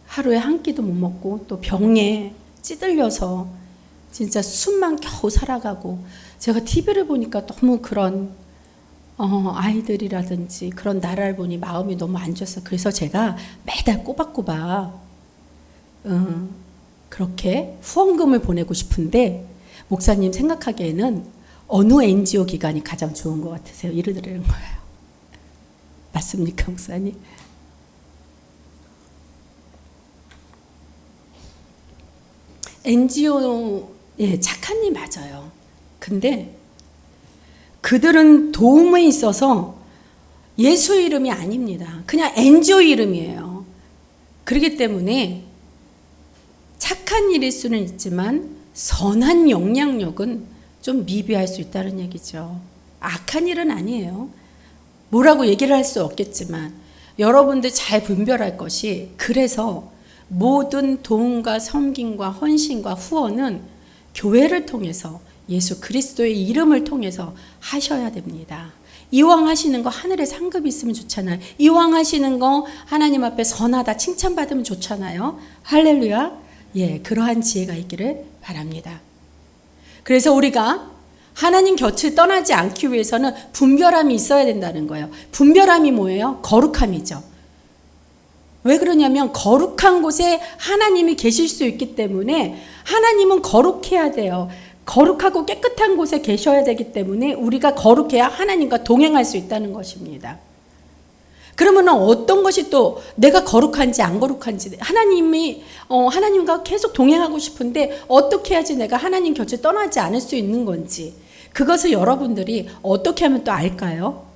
하루에 한 끼도 못 먹고 또 병에 찌들려서 진짜 숨만 겨우 살아가고, 제가 TV를 보니까 너무 그런 아이들이라든지 그런 나라를 보니 마음이 너무 안 좋았어요. 그래서 제가 매달 꼬박꼬박 그렇게 후원금을 보내고 싶은데, 목사님 생각하기에는 어느 NGO 기관이 가장 좋은 것 같으세요? 이러는 거예요. 맞습니까, 목사님? NGO, 예, 착한 일 맞아요. 근데 그들은 도움에 있어서 예수 이름이 아닙니다. 그냥 NGO 이름이에요. 그렇기 때문에 착한 일일 수는 있지만 선한 영향력은 좀 미비할 수 있다는 얘기죠. 악한 일은 아니에요. 뭐라고 얘기를 할 수 없겠지만 여러분들 잘 분별할 것이, 그래서 모든 도움과 섬김과 헌신과 후원은 교회를 통해서 예수 그리스도의 이름을 통해서 하셔야 됩니다. 이왕 하시는 거 하늘에 상급이 있으면 좋잖아요. 이왕 하시는 거 하나님 앞에 선하다 칭찬받으면 좋잖아요. 할렐루야. 예, 그러한 지혜가 있기를 바랍니다. 그래서 우리가 하나님 곁을 떠나지 않기 위해서는 분별함이 있어야 된다는 거예요. 분별함이 뭐예요? 거룩함이죠. 왜 그러냐면 거룩한 곳에 하나님이 계실 수 있기 때문에, 하나님은 거룩해야 돼요. 거룩하고 깨끗한 곳에 계셔야 되기 때문에 우리가 거룩해야 하나님과 동행할 수 있다는 것입니다. 그러면 어떤 것이 또 내가 거룩한지 안 거룩한지, 하나님과 계속 동행하고 싶은데 어떻게 해야지 내가 하나님 곁을 떠나지 않을 수 있는 건지, 그것을 여러분들이 어떻게 하면 또 알까요?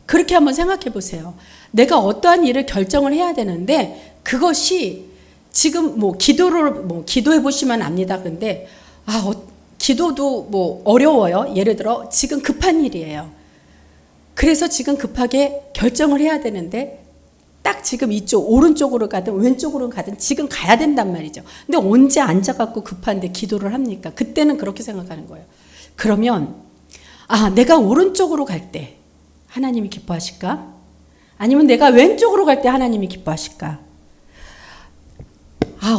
그렇게 한번 생각해 보세요. 내가 어떠한 일을 결정을 해야 되는데, 그것이 지금 기도해 보시면 압니다. 근데 기도도 어려워요. 예를 들어 지금 급한 일이에요. 그래서 지금 급하게 결정을 해야 되는데, 딱 지금 이쪽 오른쪽으로 가든 왼쪽으로 가든 지금 가야 된단 말이죠. 근데 언제 앉아갖고 급한데 기도를 합니까? 그때는 그렇게 생각하는 거예요. 그러면 내가 오른쪽으로 갈 때 하나님이 기뻐하실까? 아니면 내가 왼쪽으로 갈 때 하나님이 기뻐하실까?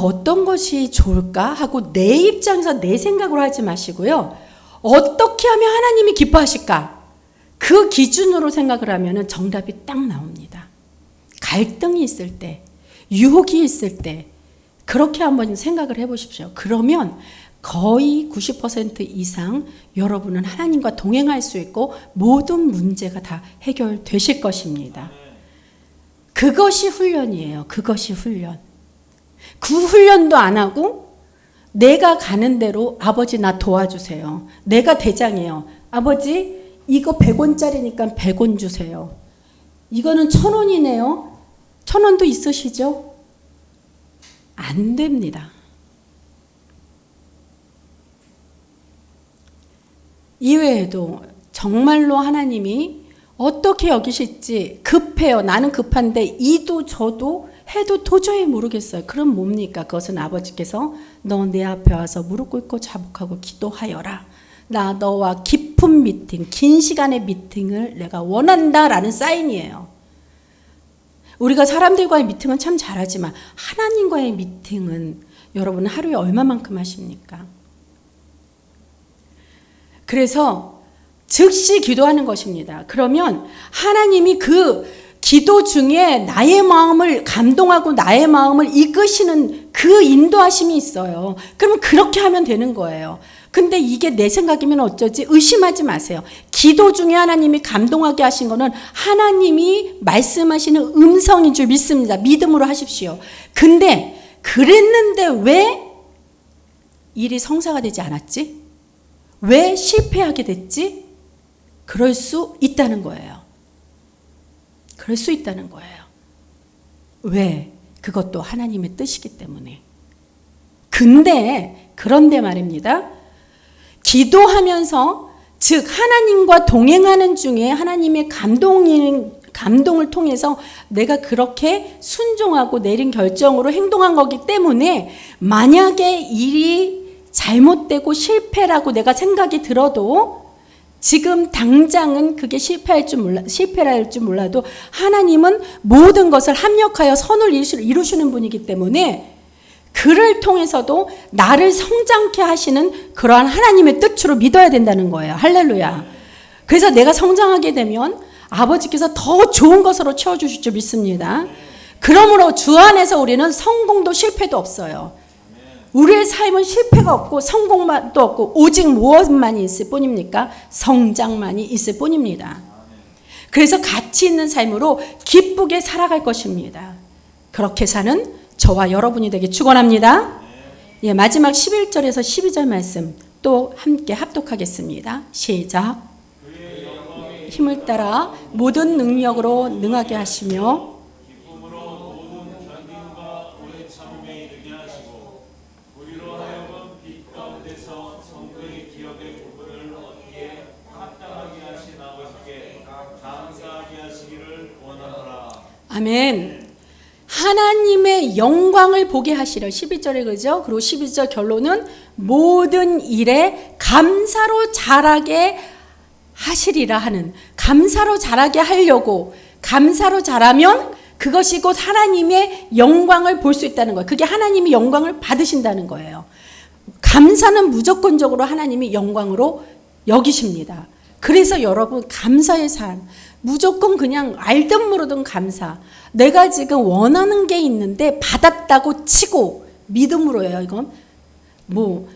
어떤 것이 좋을까? 하고 내 입장에서 내 생각으로 하지 마시고요. 어떻게 하면 하나님이 기뻐하실까? 그 기준으로 생각을 하면 정답이 딱 나옵니다. 갈등이 있을 때, 유혹이 있을 때 그렇게 한번 생각을 해보십시오. 그러면 거의 90% 이상 여러분은 하나님과 동행할 수 있고 모든 문제가 다 해결되실 것입니다. 그것이 훈련이에요. 그것이 훈련. 그 훈련도 안 하고 내가 가는 대로 아버지 나 도와주세요. 내가 대장이에요. 아버지 이거 100원짜리니까 100원 주세요. 이거는 1000원이네요. 1000원도 있으시죠? 안 됩니다. 이외에도 정말로 하나님이 어떻게 여기실지 급해요. 나는 급한데 이도 저도 해도 도저히 모르겠어요. 그럼 뭡니까? 그것은 아버지께서 너 내 앞에 와서 무릎 꿇고 자복하고 기도하여라. 나 너와 깊은 미팅, 긴 시간의 미팅을 내가 원한다라는 사인이에요. 우리가 사람들과의 미팅은 참 잘하지만 하나님과의 미팅은 여러분 하루에 얼마만큼 하십니까? 그래서 즉시 기도하는 것입니다. 그러면 하나님이 그 기도 중에 나의 마음을 감동하고 나의 마음을 이끄시는 그 인도하심이 있어요. 그러면 그렇게 하면 되는 거예요. 근데 이게 내 생각이면 어쩌지? 의심하지 마세요. 기도 중에 하나님이 감동하게 하신 거는 하나님이 말씀하시는 음성인 줄 믿습니다. 믿음으로 하십시오. 근데 그랬는데 왜 일이 성사가 되지 않았지? 왜 실패하게 됐지? 그럴 수 있다는 거예요. 그럴 수 있다는 거예요. 왜? 그것도 하나님의 뜻이기 때문에. 그런데 말입니다. 기도하면서 즉 하나님과 동행하는 중에 하나님의 감동을 통해서 내가 그렇게 순종하고 내린 결정으로 행동한 거기 때문에 만약에 일이 잘못되고 실패라고 내가 생각이 들어도 지금 당장은 그게 실패라 할 줄 몰라도 하나님은 모든 것을 합력하여 선을 이루시는 분이기 때문에 그를 통해서도 나를 성장케 하시는 그러한 하나님의 뜻으로 믿어야 된다는 거예요. 할렐루야. 그래서 내가 성장하게 되면 아버지께서 더 좋은 것으로 채워주실 줄 믿습니다. 그러므로 주 안에서 우리는 성공도 실패도 없어요. 우리의 삶은 실패가 없고 성공만도 없고 오직 무엇만이 있을 뿐입니까? 성장만이 있을 뿐입니다. 그래서 가치 있는 삶으로 기쁘게 살아갈 것입니다. 그렇게 사는 저와 여러분이 되길 축원합니다. 예, 마지막 11절에서 12절 말씀 또 함께 합독하겠습니다. 시작. 힘을 따라 모든 능력으로 능하게 하시며 아멘. 하나님의 영광을 보게 하시려 12절에 그죠? 그리고 12절 결론은 모든 일에 감사로 자라게 하시리라 하는, 감사로 자라게 하려고, 감사로 자라면 그것이 곧 하나님의 영광을 볼 수 있다는 거예요. 그게 하나님이 영광을 받으신다는 거예요. 감사는 무조건적으로 하나님이 영광으로 여기십니다. 그래서 여러분 감사의 삶, 무조건 그냥 알든 모르든 감사. 내가 지금 원하는 게 있는데 받았다고 치고 믿음으로예요. 이건 뭐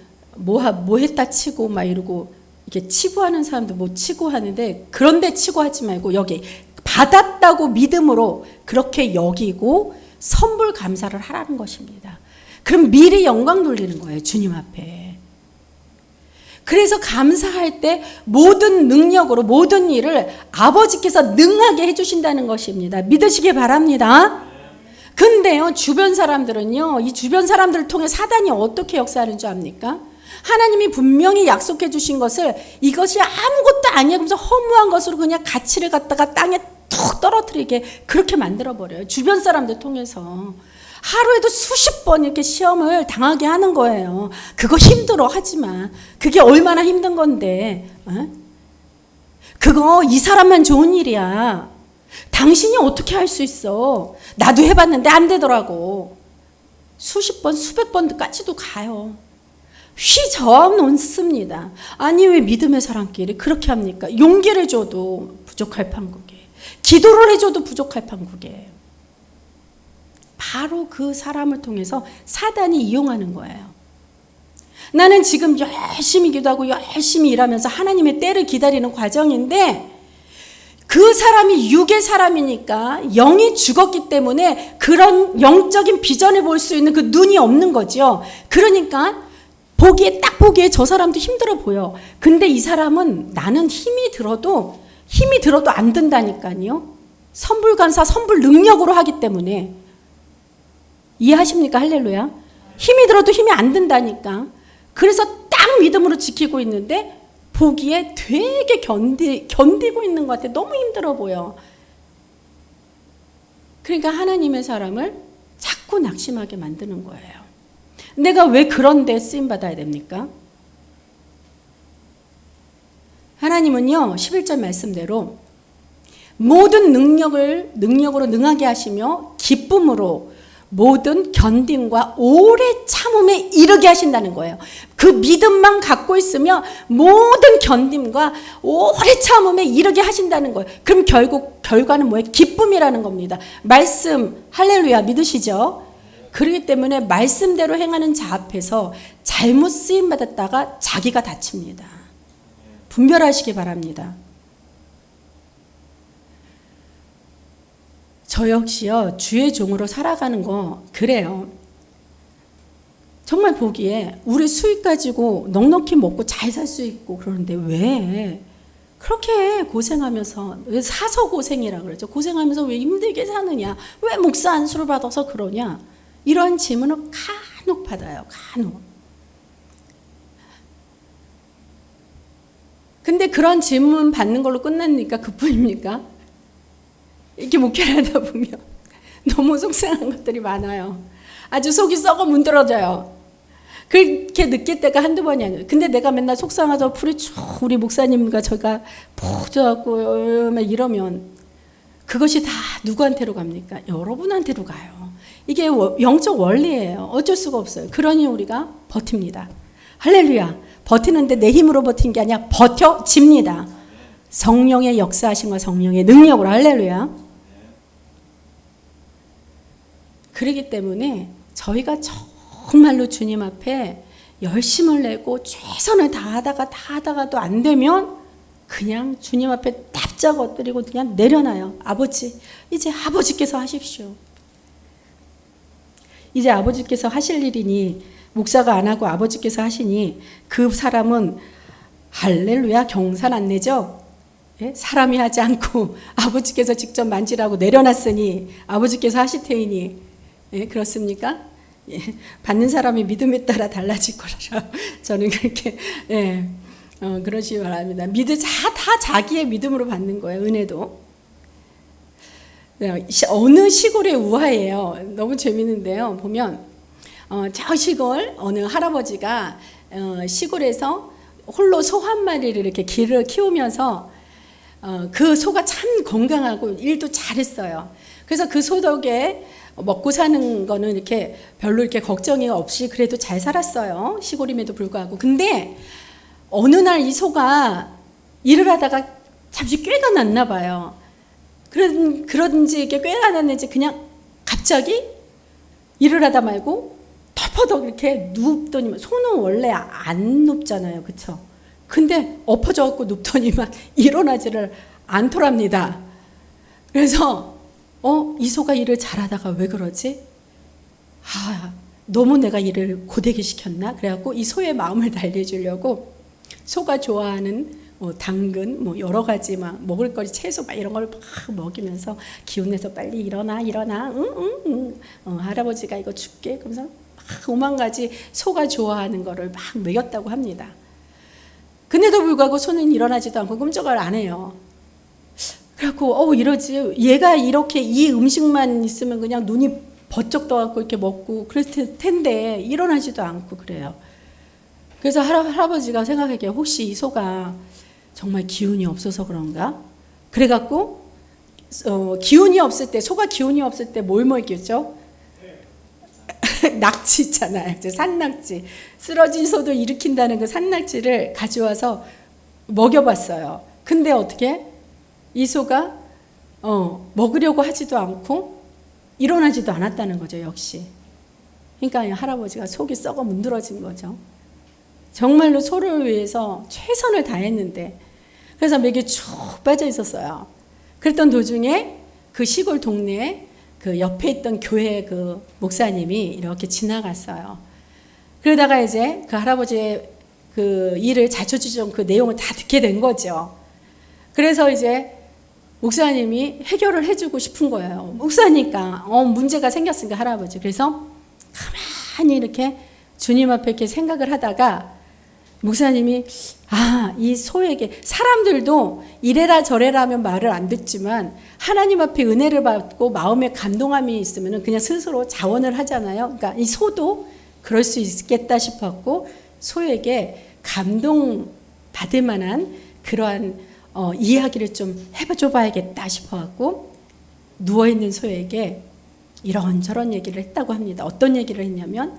했다 치고 막 이러고 이렇게 치고하는 사람도 뭐 치고 하는데 그런데 치고 하지 말고 여기 받았다고 믿음으로 그렇게 여기고 선불 감사를 하라는 것입니다. 그럼 미리 영광 돌리는 거예요. 주님 앞에. 그래서 감사할 때 모든 능력으로 모든 일을 아버지께서 능하게 해주신다는 것입니다. 믿으시기 바랍니다. 근데요, 주변 사람들은요, 이 주변 사람들을 통해 사단이 어떻게 역사하는 줄 압니까? 하나님이 분명히 약속해 주신 것을 이것이 아무것도 아니야 그러면서 허무한 것으로 그냥 가치를 갖다가 땅에 툭 떨어뜨리게 그렇게 만들어버려요. 주변 사람들 통해서. 하루에도 수십 번 이렇게 시험을 당하게 하는 거예요. 그거 힘들어 하지만 그게 얼마나 힘든 건데, 그거 이 사람만 좋은 일이야. 당신이 어떻게 할 수 있어? 나도 해봤는데 안 되더라고. 수십 번, 수백 번까지도 가요. 휘저어 놓습니다. 아니 왜 믿음의 사람끼리 그렇게 합니까? 용기를 줘도 부족할 판국이에요. 기도를 해줘도 부족할 판국이에요. 바로 그 사람을 통해서 사단이 이용하는 거예요. 나는 지금 열심히 기도하고 열심히 일하면서 하나님의 때를 기다리는 과정인데 그 사람이 육의 사람이니까 영이 죽었기 때문에 그런 영적인 비전을 볼 수 있는 그 눈이 없는 거죠. 그러니까 딱 보기에 저 사람도 힘들어 보여. 근데 이 사람은 나는 힘이 들어도 안 된다니까요. 선불감사, 선불 능력으로 하기 때문에. 이해하십니까? 할렐루야. 힘이 들어도 힘이 안 든다니까. 그래서 딱 믿음으로 지키고 있는데 보기에 되게 견디고 있는 것 같아. 너무 힘들어 보여. 그러니까 하나님의 사람을 자꾸 낙심하게 만드는 거예요. 내가 왜 그런데 쓰임받아야 됩니까? 하나님은요, 11절 말씀대로 모든 능력으로 능하게 하시며 기쁨으로 모든 견딤과 오래 참음에 이르게 하신다는 거예요. 그 믿음만 갖고 있으면 모든 견딤과 오래 참음에 이르게 하신다는 거예요. 그럼 결국 결과는 뭐예요? 기쁨이라는 겁니다. 말씀 할렐루야 믿으시죠? 그렇기 때문에 말씀대로 행하는 자 앞에서 잘못 쓰임 받았다가 자기가 다칩니다. 분별하시기 바랍니다. 저 역시요, 주의 종으로 살아가는 거 그래요. 정말 보기에 우리 수익 가지고 넉넉히 먹고 잘 살 수 있고 그러는데 왜 그렇게 고생하면서, 왜 사서 고생이라 그러죠. 고생하면서 왜 힘들게 사느냐, 왜 목사 안수를 받아서 그러냐, 이런 질문을 간혹 받아요. 간혹. 근데 근데 그런 질문 받는 걸로 끝납니까? 그뿐입니까? 이렇게 목회를 하다 보면 너무 속상한 것들이 많아요. 아주 속이 썩어 문드러져요. 그렇게 느낄 때가 한두 번이 아니에요. 근데 내가 맨날 속상해서 우리 목사님과 제가 포저하고 막 이러면 그것이 다 누구한테로 갑니까? 여러분한테로 가요. 이게 영적 원리예요. 어쩔 수가 없어요. 그러니 우리가 버팁니다. 할렐루야. 버티는데 내 힘으로 버틴 게 아니라 버텨집니다. 성령의 역사하심과 성령의 능력으로. 할렐루야. 그렇기 때문에 저희가 정말로 주님 앞에 열심을 내고 최선을 다하다가도 안 되면 그냥 주님 앞에 납작 엎드리고 그냥 내려놔요. 아버지, 이제 아버지께서 하십시오. 이제 아버지께서 하실 일이니 목사가 안 하고 아버지께서 하시니 그 사람은 할렐루야 경산 안 내죠? 예? 사람이 하지 않고 아버지께서 직접 만지라고 내려놨으니 아버지께서 하실 테이니 예? 그렇습니까? 예. 받는 사람의 믿음에 따라 달라질 거라 저는 그렇게 예. 그러시기 바랍니다. 다 자기의 믿음으로 받는 거예요. 은혜도. 어느 시골의 우화예요. 너무 재밌는데요. 보면 저 시골 어느 할아버지가 시골에서 홀로 소 한 마리를 이렇게 길을 키우면서 그 소가 참 건강하고 일도 잘했어요. 그래서 그 소 덕에 먹고 사는 거는 이렇게 별로 이렇게 걱정이 없이 그래도 잘 살았어요. 시골임에도 불구하고. 근데 어느 날 이 소가 일을 하다가 잠시 꾀가 났나 봐요. 그런지 이렇게 꾀가 났는지 그냥 갑자기 일을 하다 말고 털퍼덕 이렇게 눕더니만 소는 원래 안 눕잖아요. 그쵸? 근데 엎어져갖고 눕더니만 일어나지를 않더랍니다. 그래서 이 소가 일을 잘하다가 왜 그러지? 너무 내가 일을 고되게 시켰나? 그래갖고 이 소의 마음을 달래주려고 소가 좋아하는 당근, 여러 가지 막 먹을거리, 채소 막 이런 걸 막 먹이면서 기운내서 빨리 일어나, 응. 할아버지가 이거 줄게. 그러면서 막 오만 가지 소가 좋아하는 거를 막 먹였다고 합니다. 근데도 불구하고 소는 일어나지도 않고 꼼짝을 안 해요. 그래갖고 이러지. 얘가 이렇게 이 음식만 있으면 그냥 눈이 버쩍 떠갖고 이렇게 먹고 그랬을 텐데 일어나지도 않고 그래요. 그래서 할아버지가 생각하기에 혹시 이 소가 정말 기운이 없어서 그런가? 그래갖고 기운이 없을 때, 소가 기운이 없을 때 뭘 먹였죠? 낙지 있잖아요. 산낙지. 쓰러진 소도 일으킨다는 그 산낙지를 가져와서 먹여봤어요. 근데 어떻게? 이 소가 먹으려고 하지도 않고 일어나지도 않았다는 거죠. 역시. 그러니까 할아버지가 속이 썩어 문드러진 거죠. 정말로 소를 위해서 최선을 다했는데 그래서 맥이 쭉 빠져 있었어요. 그랬던 도중에 그 시골 동네에 그 옆에 있던 교회 그 목사님이 이렇게 지나갔어요. 그러다가 이제 그 할아버지의 그 일을 자초지종 그 내용을 다 듣게 된 거죠. 그래서 이제 목사님이 해결을 해주고 싶은 거예요. 목사니까 문제가 생겼으니까 할아버지. 그래서 가만히 이렇게 주님 앞에 이렇게 생각을 하다가 목사님이 이 소에게 사람들도 이래라 저래라 하면 말을 안 듣지만 하나님 앞에 은혜를 받고 마음에 감동함이 있으면 그냥 스스로 자원을 하잖아요. 그러니까 이 소도 그럴 수 있겠다 싶었고 소에게 감동받을 만한 그러한 이야기를 좀 해줘 봐야겠다 싶어갖고 누워있는 소에게 이런저런 얘기를 했다고 합니다. 어떤 얘기를 했냐면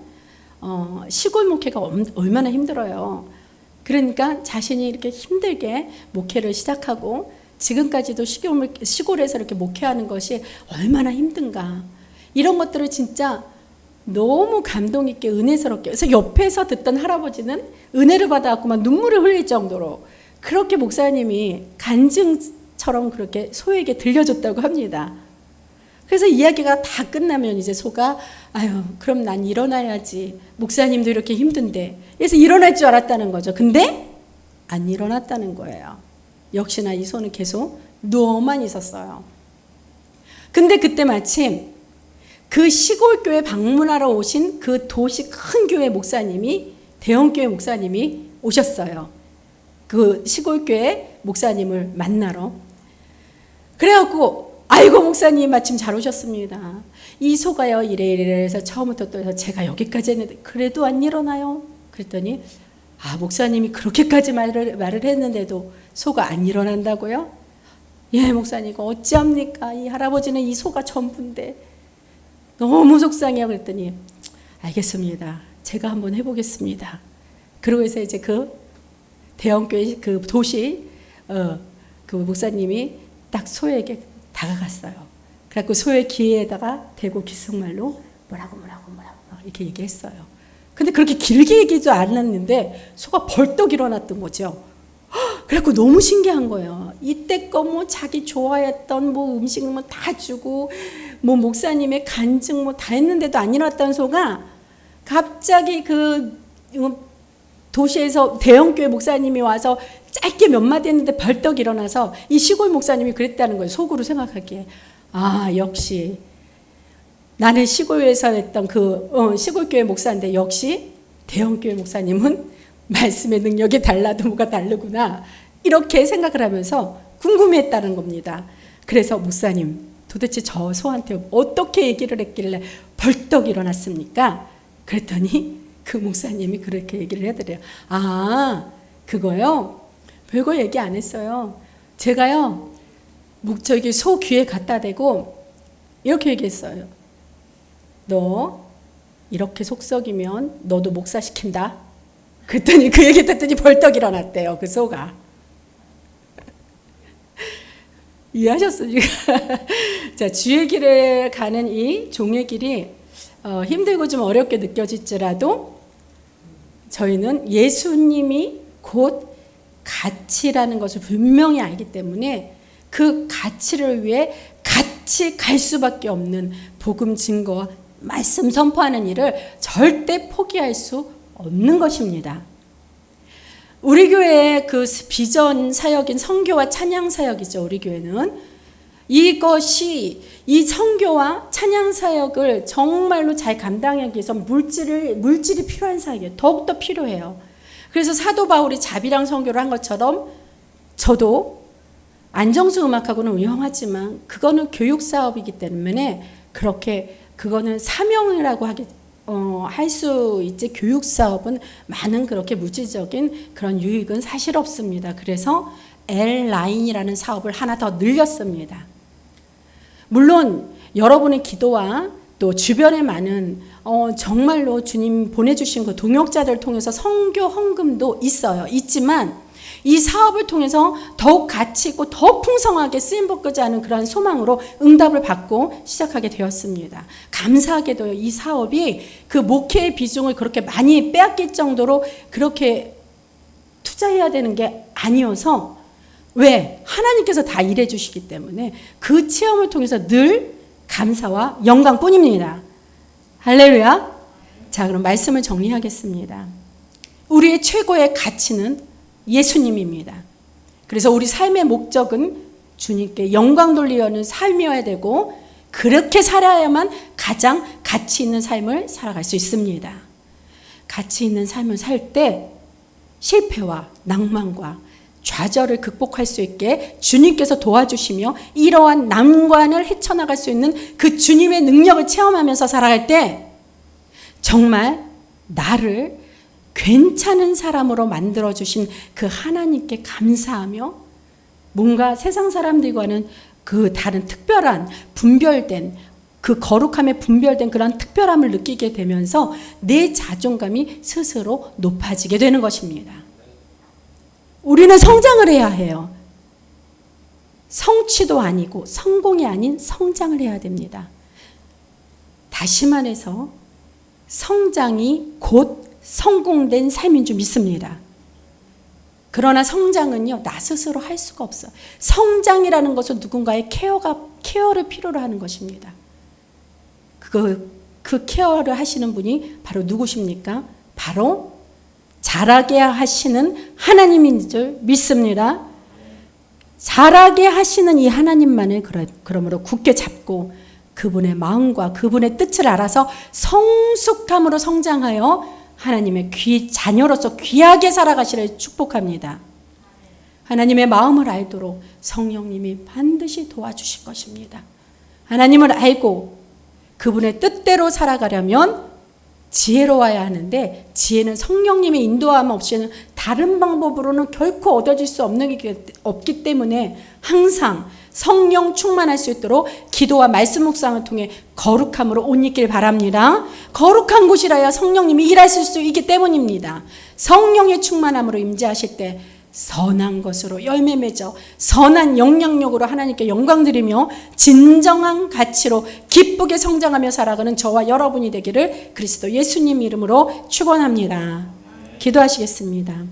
시골 목회가 얼마나 힘들어요. 그러니까 자신이 이렇게 힘들게 목회를 시작하고 지금까지도 시골에서 이렇게 목회하는 것이 얼마나 힘든가. 이런 것들을 진짜 너무 감동 있게 은혜스럽게. 그래서 옆에서 듣던 할아버지는 은혜를 받아갖고 막 눈물을 흘릴 정도로 그렇게 목사님이 간증처럼 그렇게 소에게 들려줬다고 합니다. 그래서 이야기가 다 끝나면 이제 소가 그럼 난 일어나야지. 목사님도 이렇게 힘든데. 그래서 일어날 줄 알았다는 거죠. 근데 안 일어났다는 거예요. 역시나 이 소는 계속 누워만 있었어요. 근데 그때 마침 그 시골교회 방문하러 오신 그 도시 큰 교회 목사님이 대형교회 목사님이 오셨어요. 그 시골교회 목사님을 만나러. 그래갖고 아이고 목사님 마침 잘 오셨습니다. 이 소가요 이래 해서 처음부터 또 해서 제가 여기까지 했는데 그래도 안 일어나요. 그랬더니 목사님이 그렇게까지 말을 했는데도 소가 안 일어난다고요? 예 목사님 이거 어찌합니까? 이 할아버지는 이 소가 전부인데 너무 속상해요. 그랬더니 알겠습니다. 제가 한번 해보겠습니다. 그러고 해서 이제 그 대형교회 그 도시 그 목사님이 딱 소에게 다가갔어요. 그래갖고 소의 귀에다가 대고 귓속말로 뭐라고 이렇게 얘기했어요. 근데 그렇게 길게 얘기도 않았는데 소가 벌떡 일어났던 거죠. 그래갖고 너무 신기한 거예요. 이때껏 뭐 자기 좋아했던 뭐 음식 뭐 다 주고 뭐 목사님의 간증 뭐 다 했는데도 안 일어났던 소가 갑자기 그 도시에서 대형교회 목사님이 와서 짧게 몇 마디 했는데 벌떡 일어나서 이 시골 목사님이 그랬다는 거예요. 속으로 생각하기에 역시 나는 시골에서 했던 그 시골교회 목사인데 역시 대형교회 목사님은 말씀의 능력이 달라도 뭐가 다르구나 이렇게 생각을 하면서 궁금해했다는 겁니다. 그래서 목사님 도대체 저 소한테 어떻게 얘기를 했길래 벌떡 일어났습니까? 그랬더니 그 목사님이 그렇게 얘기를 해드려요. 그거요? 별거 얘기 안 했어요. 제가요 저기 소 귀에 갖다 대고 이렇게 얘기했어요. 너 이렇게 속썩이면 너도 목사시킨다. 그랬더니 그 얘기 듣더니 벌떡 일어났대요. 그 소가. 이해하셨어요? 자, 주의 길에 가는 이 종의 길이 힘들고 좀 어렵게 느껴질지라도 저희는 예수님이 곧 가치라는 것을 분명히 알기 때문에 그 가치를 위해 같이 갈 수밖에 없는 복음 증거, 말씀 선포하는 일을 절대 포기할 수 없는 것입니다. 우리 교회의 그 비전 사역인 선교와 찬양 사역이죠. 우리 교회는 이것이 이 선교와 찬양 사역을 정말로 잘 감당하기 위해서 물질이 필요한 사역이에요. 더욱더 필요해요. 그래서 사도 바울이 자비랑 선교를 한 것처럼 저도 안정수 음악하고는 유용하지만 그거는 교육 사업이기 때문에 그렇게 그거는 사명이라고 할 수 있지 교육 사업은 많은 그렇게 물질적인 그런 유익은 사실 없습니다. 그래서 L라인이라는 사업을 하나 더 늘렸습니다. 물론 여러분의 기도와 또 주변에 많은 정말로 주님 보내주신 그 동역자들 통해서 선교 헌금도 있지만 이 사업을 통해서 더욱 가치 있고 더 풍성하게 쓰임받고자 하는 그러한 소망으로 응답을 받고 시작하게 되었습니다. 감사하게도 이 사업이 그 목회의 비중을 그렇게 많이 빼앗길 정도로 그렇게 투자해야 되는 게 아니어서 왜? 하나님께서 다 일해 주시기 때문에 그 체험을 통해서 늘 감사와 영광뿐입니다. 할렐루야. 자, 그럼 말씀을 정리하겠습니다. 우리의 최고의 가치는 예수님입니다. 그래서 우리 삶의 목적은 주님께 영광 돌리려는 삶이어야 되고 그렇게 살아야만 가장 가치 있는 삶을 살아갈 수 있습니다. 가치 있는 삶을 살 때 실패와 낭만과 좌절을 극복할 수 있게 주님께서 도와주시며 이러한 난관을 헤쳐나갈 수 있는 그 주님의 능력을 체험하면서 살아갈 때 정말 나를 괜찮은 사람으로 만들어주신 그 하나님께 감사하며 뭔가 세상 사람들과는 그 다른 특별한 분별된 그 거룩함에 분별된 그런 특별함을 느끼게 되면서 내 자존감이 스스로 높아지게 되는 것입니다. 우리는 성장을 해야 해요. 성취도 아니고 성공이 아닌 성장을 해야 됩니다. 다시 말해서 성장이 곧 성공된 삶인 줄 믿습니다. 그러나 성장은요, 나 스스로 할 수가 없어요. 성장이라는 것은 누군가의 케어를 필요로 하는 것입니다. 그 케어를 하시는 분이 바로 누구십니까? 바로 자라게 하시는 하나님인 줄 믿습니다. 자라게 하시는 이 하나님만을 그러므로 굳게 잡고 그분의 마음과 그분의 뜻을 알아서 성숙함으로 성장하여 하나님의 자녀로서 귀하게 살아가시를 축복합니다. 하나님의 마음을 알도록 성령님이 반드시 도와주실 것입니다. 하나님을 알고 그분의 뜻대로 살아가려면 지혜로워야 하는데 지혜는 성령님의 인도함 없이는 다른 방법으로는 결코 얻어질 수 없기 때문에 항상 성령 충만할 수 있도록 기도와 말씀 묵상을 통해 거룩함으로 옷 입길 바랍니다. 거룩한 곳이라야 성령님이 일하실 수 있기 때문입니다. 성령의 충만함으로 임재하실 때 선한 것으로 열매 맺어 선한 영향력으로 하나님께 영광 드리며 진정한 가치로 기쁘게 성장하며 살아가는 저와 여러분이 되기를 그리스도 예수님 이름으로 축원합니다. 기도하시겠습니다.